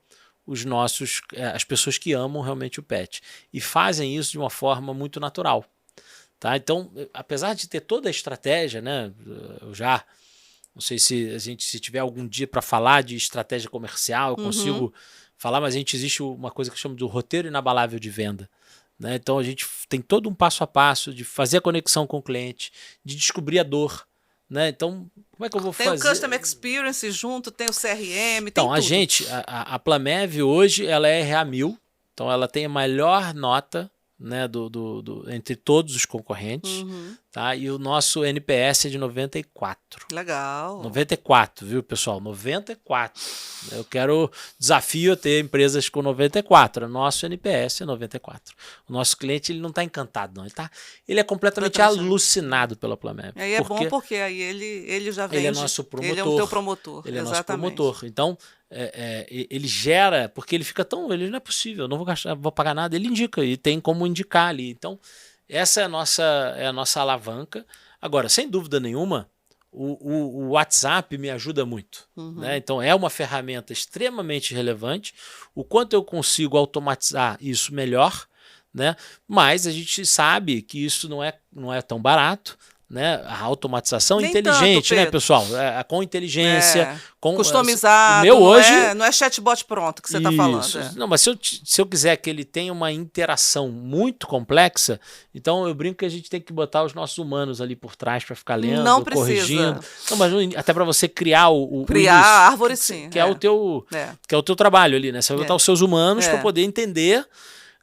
as pessoas que amam realmente o pet e fazem isso de uma forma muito natural. Tá? Então, apesar de ter toda a estratégia, né, eu já não sei se tiver algum dia para falar de estratégia comercial, eu consigo falar, mas existe uma coisa que eu chamo de roteiro inabalável de venda. Né? Então a gente tem todo um passo a passo de fazer a conexão com o cliente, de descobrir a dor. Né? Então, como é que eu vou fazer? Tem o Customer Experience junto, tem o CRM, então, tem tudo. A Plamev hoje, ela é RA1000, então ela tem a melhor nota, né, entre todos os concorrentes, tá? E o nosso NPS é de 94. Legal. 94, viu, pessoal? 94. Eu quero desafio a ter empresas com 94. O nosso NPS é 94. O nosso cliente, ele não está encantado, não. Ele é completamente alucinado pela Plamev. E aí é bom porque aí ele já vende. Ele é nosso promotor. Ele é o teu promotor. Ele é nosso promotor. Então, ele gera, porque ele fica ele não é possível, eu não vou pagar nada, ele indica e tem como indicar ali. Então, essa é a nossa alavanca. Agora, sem dúvida nenhuma, o WhatsApp me ajuda muito. Né? Então, é uma ferramenta extremamente relevante. O quanto eu consigo automatizar isso melhor, né? Mas a gente sabe que isso não é tão barato. Né? A automatização nem inteligente, tanto, né, pessoal? Com inteligência, customizado. Meu hoje não é chatbot pronto que você está falando. Não, mas se eu quiser que ele tenha uma interação muito complexa, então eu brinco que a gente tem que botar os nossos humanos ali por trás para ficar lendo, não corrigindo. Não, mas até para você criar criar a árvore, sim. Que é o teu trabalho ali, né? Você vai botar os seus humanos para poder entender.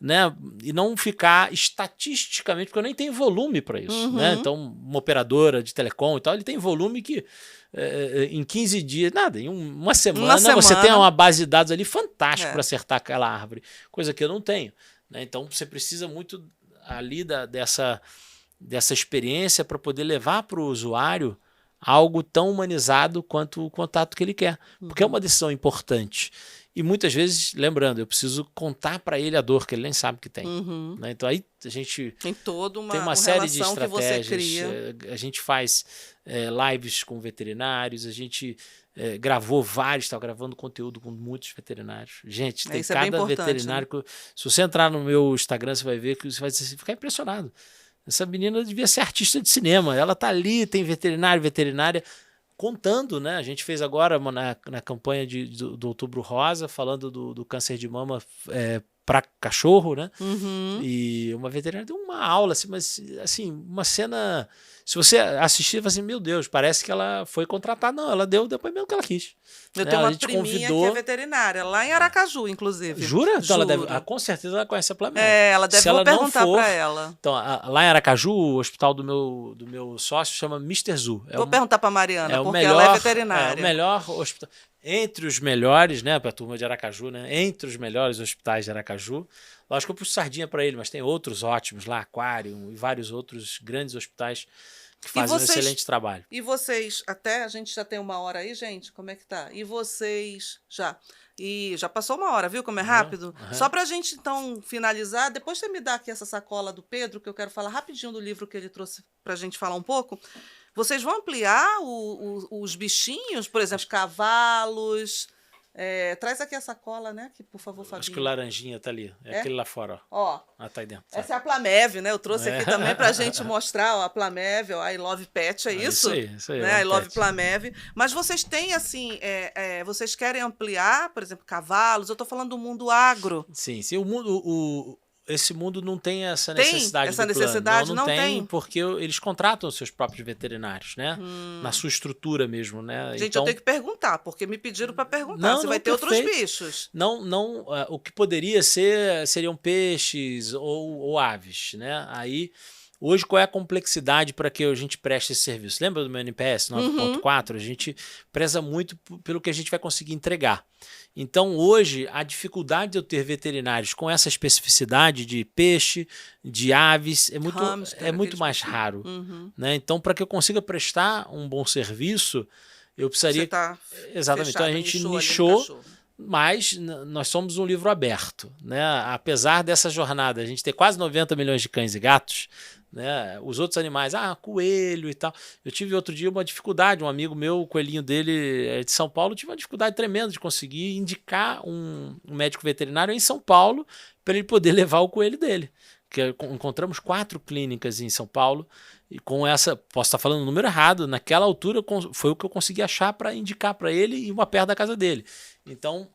Né? E não ficar estatisticamente, porque eu nem tenho volume para isso. Né? Então, uma operadora de telecom e tal, ele tem volume que em 15 dias, nada, em uma semana você tem uma base de dados ali fantástica para acertar aquela árvore, coisa que eu não tenho. Né? Então, você precisa muito ali dessa experiência para poder levar para o usuário algo tão humanizado quanto o contato que ele quer, porque é uma decisão importante. E muitas vezes, lembrando, eu preciso contar para ele a dor que ele nem sabe que tem. Né? Então aí a gente tem uma série de estratégias. Que você cria. A gente faz lives com veterinários, a gente gravou estava gravando conteúdo com muitos veterinários. Gente, tem cada veterinário. Né? Se você entrar no meu Instagram, você vai ver que você vai ficar impressionado. Essa menina devia ser artista de cinema. Ela tá ali, tem veterinária. Contando, né? A gente fez agora na campanha do Outubro Rosa, falando do câncer de mama para cachorro, né? E uma veterinária deu uma aula, assim, mas assim, uma cena. Se você assistir, você assim, meu Deus, parece que ela foi contratada. Não, ela deu o depoimento que ela quis. Eu tenho uma priminha que é veterinária, lá em Aracaju, inclusive. Jura? Então ela deve, com certeza ela conhece a Plamev. Ela deve perguntar para ela. Então, lá em Aracaju, o hospital do meu sócio chama Mr. Zoo. Vou perguntar para Mariana, porque ela é veterinária. É o melhor hospital. Entre os melhores, né, para a turma de Aracaju, né, entre os melhores hospitais de Aracaju. Lógico que eu puxo sardinha para ele, mas tem outros ótimos lá, Aquário e vários outros grandes hospitais que fazem um excelente trabalho. E vocês, a gente já tem 1 hora aí, gente? Como é que tá? E vocês já passou 1 hora, viu como é rápido? Só para a gente, então, finalizar, depois você me dá aqui essa sacola do Pedro, que eu quero falar rapidinho do livro que ele trouxe para a gente falar um pouco. Vocês vão ampliar os bichinhos, por exemplo, cavalos. Traz aqui a sacola, né? Que, por favor, Fabinho. Acho que o laranjinha tá ali. É aquele lá fora, ó. Tá aí dentro. Essa é a Plamev, né? Eu trouxe aqui também pra gente mostrar, ó, a Plamev, ó, I Love Pet, isso? Isso aí. Né? I Love Plamev. Mas vocês têm, assim, vocês querem ampliar, por exemplo, cavalos? Eu tô falando do mundo agro. Sim. O mundo... esse mundo não tem essa Tem necessidade essa do plano. necessidade? Não Não tem, tem. porque eles contratam os seus próprios veterinários, né? Na sua estrutura mesmo, né? Gente, então, eu tenho que perguntar, porque me pediram para perguntar Não, se não, vai ter outros perfeito. bichos. não, o que poderia ser seriam peixes ou aves, né? Aí, hoje, qual é a complexidade para que a gente preste esse serviço? Lembra do meu NPS 9.4? A gente preza muito pelo que a gente vai conseguir entregar. Então, hoje, a dificuldade de eu ter veterinários com essa especificidade de peixe, de aves, é muito, Hamster, muito aqueles mais bichinhos. raro. Uhum. Né? Então, para que eu consiga prestar um bom serviço, eu Você precisaria. está Exatamente. Então, a fechado, gente nichou ali no nichou, cachorro. mas nós somos um livro aberto, né? Apesar dessa jornada, a gente ter quase 90 milhões de cães e gatos, né? Os outros animais, coelho e tal. Eu tive outro dia uma dificuldade, um amigo meu, o coelhinho dele é de São Paulo, tive uma dificuldade tremenda de conseguir indicar um médico veterinário em São Paulo para ele poder levar o coelho dele. Que encontramos 4 clínicas em São Paulo e com essa, posso estar falando o número errado, naquela altura foi o que eu consegui achar para indicar para ele e uma perto da casa dele. Então,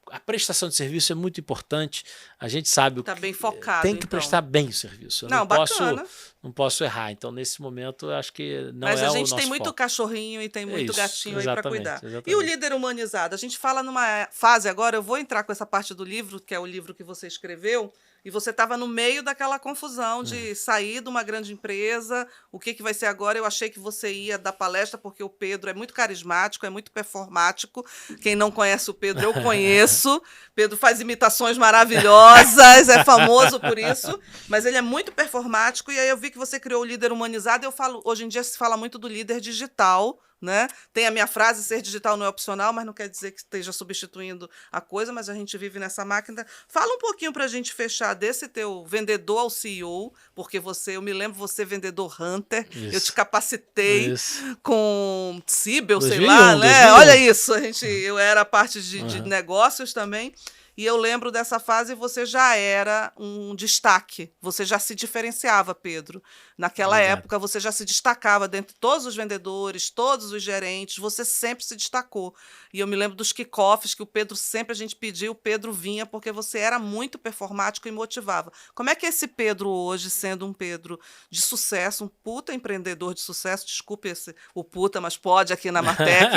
a prestação de serviço é muito importante. A gente sabe Tá que bem focado, tem que então. prestar bem o serviço. Eu Não, bacana. não posso errar. Então, nesse momento, eu acho que não Mas é o a nosso gente tem muito foco. cachorrinho e tem muito Isso, gatinho aí para exatamente, cuidar. E o exatamente. líder humanizado? A gente fala numa fase agora, eu vou entrar com essa parte do livro, que é o livro que você escreveu, e você estava no meio daquela confusão de sair de uma grande empresa, o que vai ser agora? Eu achei que você ia dar palestra, porque o Pedro é muito carismático, é muito performático. Quem não conhece o Pedro, eu conheço. Pedro faz imitações maravilhosas, é famoso por isso, mas ele é muito performático, e aí eu vi que você criou o líder humanizado, eu falo, hoje em dia se fala muito do líder digital, né? Tem a minha frase, ser digital não é opcional, mas não quer dizer que esteja substituindo a coisa, mas a gente vive nessa máquina. Fala um pouquinho para a gente fechar desse teu vendedor ao CEO, porque eu me lembro você vendedor hunter, eu te capacitei com Cibel, sei lá, né? 2001. Olha isso, eu era parte de negócios também. E eu lembro dessa fase, você já era um destaque, você já se diferenciava, Pedro. Naquela época, você já se destacava dentre todos os vendedores, todos os gerentes, você sempre se destacou. E eu me lembro dos kickoffs que o Pedro sempre a gente pedia, o Pedro vinha, porque você era muito performático e motivava. Como é que é esse Pedro hoje, sendo um Pedro de sucesso, um puta empreendedor de sucesso, desculpe o puta, mas pode aqui na Martec,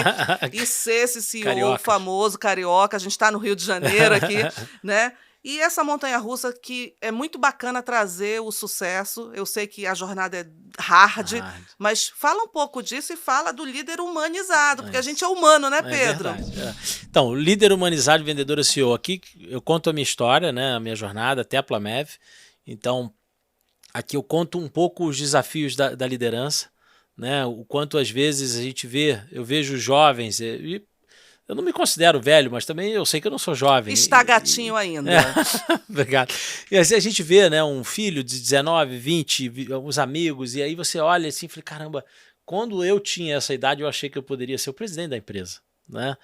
e ser esse CEO Cariocas. famoso, carioca, a gente está no Rio de Janeiro aqui, né? E essa montanha-russa que é muito bacana trazer o sucesso. Eu sei que a jornada é hard, mas fala um pouco disso e fala do líder humanizado, porque a gente é humano, né, Pedro? Então, o líder humanizado, vendedor CEO. Aqui eu conto a minha história, né, a minha jornada até a Plamev. Então, aqui eu conto um pouco os desafios da liderança, né? O quanto às vezes a gente eu vejo jovens, eu não me considero velho, mas também eu sei que eu não sou jovem. Está gatinho ainda. Obrigado. E assim a gente vê, né, um filho de 19, 20, os amigos, e aí você olha assim e fala, caramba, quando eu tinha essa idade eu achei que eu poderia ser o presidente da empresa, né?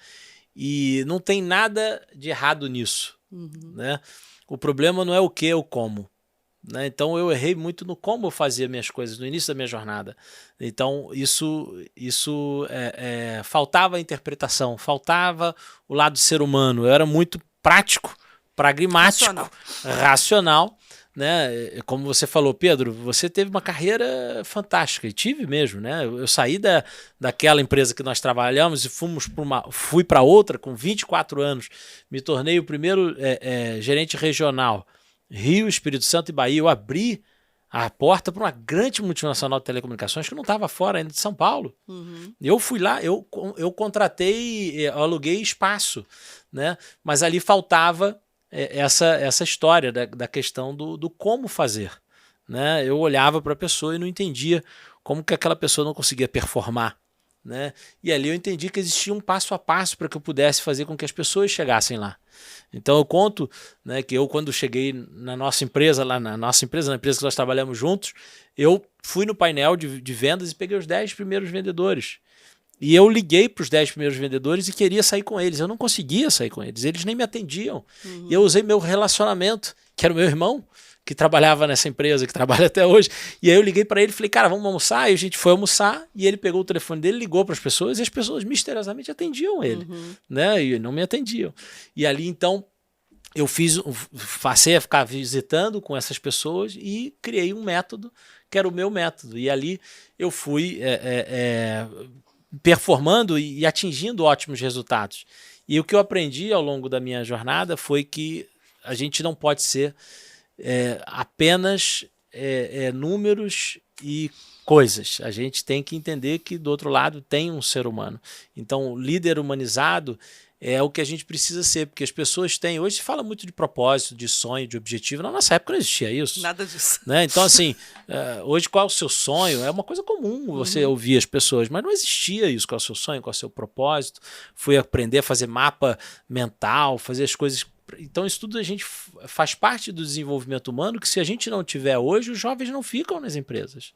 E não tem nada de errado nisso, né? O problema não é o que, é o como. Né? Então eu errei muito no como eu fazia minhas coisas no início da minha jornada. Então isso faltava a interpretação, faltava o lado ser humano. Eu era muito prático, pragmático, racional, né? Como você falou, Pedro, você teve uma carreira fantástica, e tive mesmo, né? Eu saí daquela empresa que nós trabalhamos e fui para outra com 24 anos, me tornei o primeiro gerente regional, Rio, Espírito Santo e Bahia. Eu abri a porta para uma grande multinacional de telecomunicações que não estava fora ainda de São Paulo. Eu fui lá, eu contratei, eu aluguei espaço, né? Mas ali faltava essa história da questão do como fazer, né? Eu olhava para a pessoa e não entendia como que aquela pessoa não conseguia performar, né? E ali eu entendi que existia um passo a passo para que eu pudesse fazer com que as pessoas chegassem lá. Então eu conto, né, que eu, quando cheguei na nossa empresa, na empresa que nós trabalhamos juntos, eu fui no painel de vendas e peguei os 10 primeiros vendedores. E eu liguei para os 10 primeiros vendedores e queria sair com eles. Eu não conseguia sair com eles, eles nem me atendiam. E eu usei meu relacionamento, que era o meu irmão, que trabalhava nessa empresa, que trabalha até hoje. E aí eu liguei para ele e falei, cara, vamos almoçar? E a gente foi almoçar e ele pegou o telefone dele, ligou para as pessoas e as pessoas misteriosamente atendiam ele, né? E não me atendiam. E ali, então, eu passei a ficar visitando com essas pessoas e criei um método que era o meu método. E ali eu fui performando e atingindo ótimos resultados. E o que eu aprendi ao longo da minha jornada foi que a gente não pode ser apenas números e coisas. A gente tem que entender que do outro lado tem um ser humano. Então, o líder humanizado é o que a gente precisa ser, porque as pessoas têm... Hoje se fala muito de propósito, de sonho, de objetivo. Na nossa época não existia isso. Nada disso. Né? Então, assim, hoje qual é o seu sonho? É uma coisa comum você ouvir as pessoas, mas não existia isso. Qual é o seu sonho? Qual é o seu propósito? Fui aprender a fazer mapa mental, fazer as coisas... Então, isso tudo a gente faz parte do desenvolvimento humano, que se a gente não tiver hoje, os jovens não ficam nas empresas.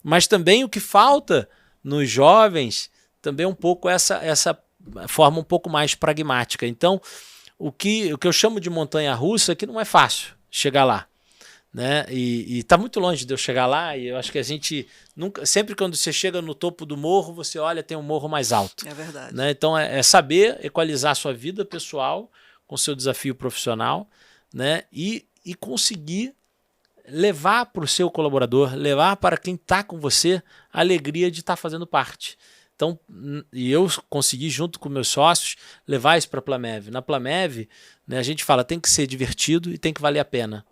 Mas também o que falta nos jovens também é um pouco essa forma um pouco mais pragmática. Então, o que eu chamo de montanha-russa é que não é fácil chegar lá. Né? E está muito longe de eu chegar lá, e eu acho que a gente nunca, sempre quando você chega no topo do morro, você olha, tem um morro mais alto. É verdade. Né? Então, é saber equalizar a sua vida pessoal com seu desafio profissional, né? E conseguir levar para o seu colaborador, levar para quem está com você a alegria de estar fazendo parte. Então, e eu consegui, junto com meus sócios, levar isso para a Plamev. Na Plamev, né, a gente fala, tem que ser divertido e tem que valer a pena.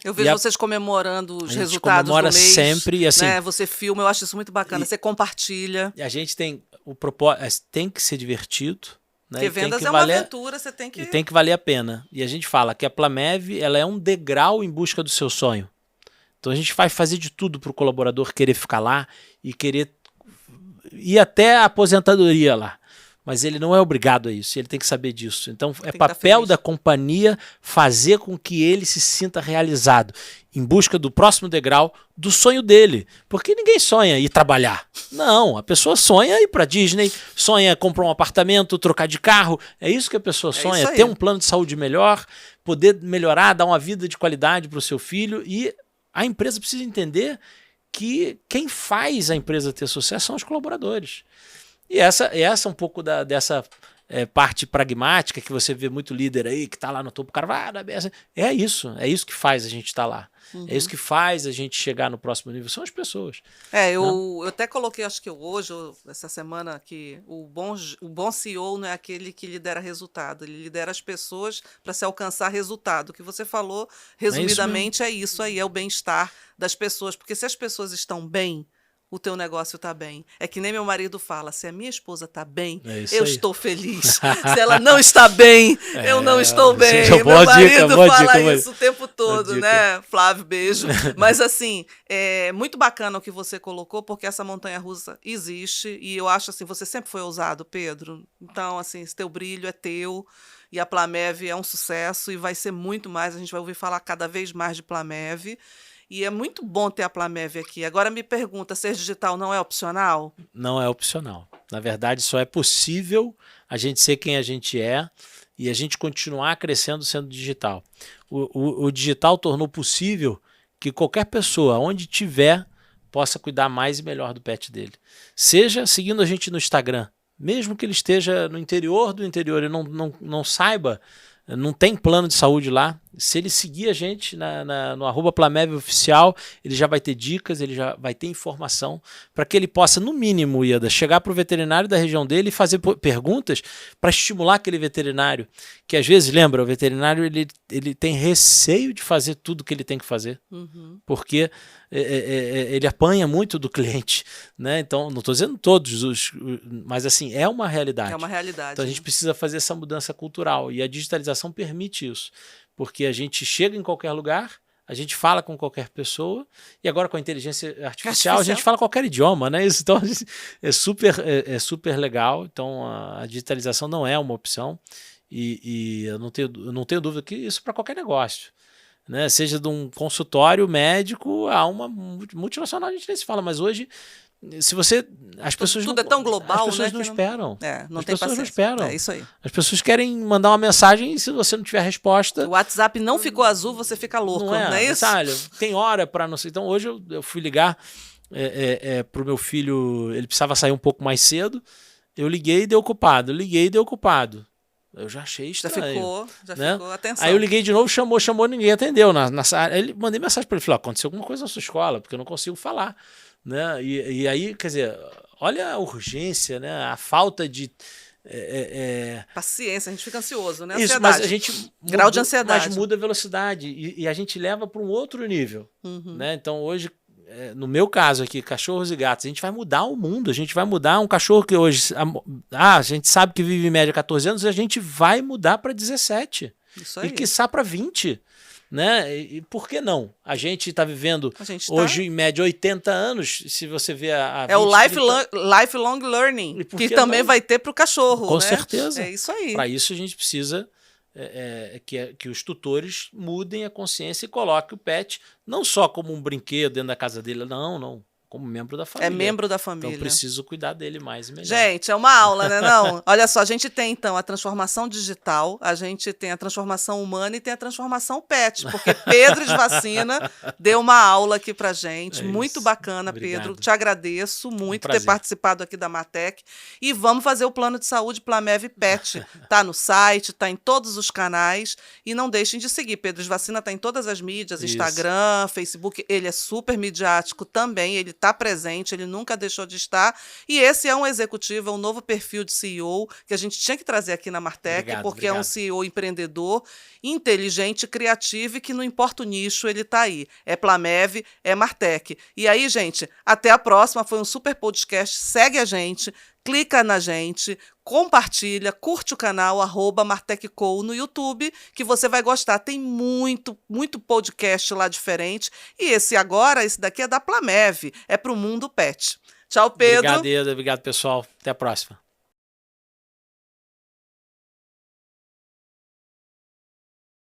Eu vejo vocês comemorando os resultados do mês. Sempre, e assim, né? Você filma, eu acho isso muito bacana. Você compartilha. E a gente tem o propósito, tem que ser divertido. Né? Porque vendas é uma aventura, você tem que... E tem que valer a pena. E a gente fala que a Plamev, ela é um degrau em busca do seu sonho. Então a gente vai fazer de tudo para o colaborador querer ficar lá e querer ir até a aposentadoria lá. Mas ele não é obrigado a isso, ele tem que saber disso. Então é papel da companhia fazer com que ele se sinta realizado em busca do próximo degrau do sonho dele. Porque ninguém sonha ir trabalhar. Não, a pessoa sonha ir para Disney, sonha comprar um apartamento, trocar de carro. É isso que a pessoa sonha, ter um plano de saúde melhor, poder melhorar, dar uma vida de qualidade para o seu filho. E a empresa precisa entender que quem faz a empresa ter sucesso são os colaboradores. E essa é um pouco dessa parte pragmática que você vê muito líder aí, que está lá no topo, o cara vai, é isso que faz a gente estar lá. É isso que faz a gente chegar no próximo nível, são as pessoas. Eu até coloquei, acho que hoje, essa semana, que o bom CEO não é aquele que lidera resultado, ele lidera as pessoas para se alcançar resultado. O que você falou, resumidamente, é isso aí, é o bem-estar das pessoas, porque se as pessoas estão bem, o teu negócio está bem. É que nem meu marido fala, se a minha esposa está bem, eu estou feliz. Se ela não está bem, eu não estou bem. Meu marido fala isso o tempo todo, né? Flávio, beijo. Mas assim, é muito bacana o que você colocou, porque essa montanha-russa existe e eu acho assim, você sempre foi ousado, Pedro. Então, assim, esse teu brilho é teu e a Plamev é um sucesso e vai ser muito mais. A gente vai ouvir falar cada vez mais de Plamev. E é muito bom ter a Plamev aqui. Agora me pergunta, ser digital não é opcional? Não é opcional. Na verdade, só é possível a gente ser quem a gente é e a gente continuar crescendo sendo digital. O digital tornou possível que qualquer pessoa, onde tiver, possa cuidar mais e melhor do pet dele. Seja seguindo a gente no Instagram, mesmo que ele esteja no interior do interior e não saiba, não tem plano de saúde lá, se ele seguir a gente no @PlamevOficial, ele já vai ter dicas, ele já vai ter informação para que ele possa, no mínimo, Ieda, chegar para o veterinário da região dele e fazer perguntas para estimular aquele veterinário, que às vezes, lembra, o veterinário ele tem receio de fazer tudo que ele tem que fazer, porque ele apanha muito do cliente, né? Então, não estou dizendo todos, mas assim, é uma realidade. É uma realidade. Então a gente precisa fazer essa mudança cultural e a digitalização permite isso. Porque a gente chega em qualquer lugar, a gente fala com qualquer pessoa, e agora com a inteligência artificial a gente fala qualquer idioma, né? Isso, então é super legal. Então a digitalização não é uma opção, e eu não tenho dúvida que isso para qualquer negócio. Né? Seja de um consultório médico a uma multinacional, a gente nem se fala, mas hoje, se você... As pessoas tudo é tão global, as pessoas né, não esperam. Não as tem pessoas paciência. não esperam. É isso aí. As pessoas querem mandar uma mensagem e se você não tiver resposta... O WhatsApp não ficou azul, você fica louco, não é isso? Olha, tem hora para não sei. Então hoje eu fui ligar para o meu filho, ele precisava sair um pouco mais cedo, eu liguei e deu ocupado, Eu já achei Já estranho. ficou. Atenção. Aí eu liguei de novo, chamou, ninguém atendeu. Aí ele mandei mensagem para ele, falei, aconteceu alguma coisa na sua escola, porque eu não consigo falar. Né? E aí, quer dizer, olha a urgência, né? A falta de... Paciência, a gente fica ansioso, né? Isso, Ansiedade. mas a gente Grau de ansiedade. Mas muda a velocidade e a gente leva para um outro nível. Né? Então hoje, no meu caso aqui, cachorros e gatos, a gente vai mudar o mundo, a gente vai mudar um cachorro que hoje a gente sabe que vive em média 14 anos, a gente vai mudar para 17. Isso aí. E quiçá para 20. Né? E por que não? A gente está vivendo hoje em média 80 anos, se você vê a 20, o lifelong learning, que também vai ter para o cachorro. Com né? certeza. É isso aí. Para isso a gente precisa que os tutores mudem a consciência e coloquem o pet não só como um brinquedo dentro da casa dele, não. Como membro da família. É membro da família. Então preciso cuidar dele mais e melhor. Gente, é uma aula, né? Não? Olha só, a gente tem então a transformação digital, a gente tem a transformação humana e tem a transformação pet, porque Pedro de Vacina deu uma aula aqui pra gente. Muito bacana, Obrigado. Pedro. Te agradeço muito ter participado aqui da Martec. E vamos fazer o plano de saúde Plamev Pet. Tá no site, tá em todos os canais. E não deixem de seguir. Pedro de Vacina tá em todas as mídias, Instagram, Facebook. Ele é super midiático também. Ele está presente, ele nunca deixou de estar. E esse é um executivo, é um novo perfil de CEO que a gente tinha que trazer aqui na Martec, porque é um CEO empreendedor, inteligente, criativo e que não importa o nicho, ele está aí. É Plamev, é Martec. E aí, gente, até a próxima. Foi um super podcast. Segue a gente, clica na gente, compartilha, curte o canal @martecco no YouTube, que você vai gostar. Tem muito podcast lá diferente. E esse daqui é da Plamev, é para o mundo pet. Tchau, Pedro. Obrigado, pessoal. Até a próxima.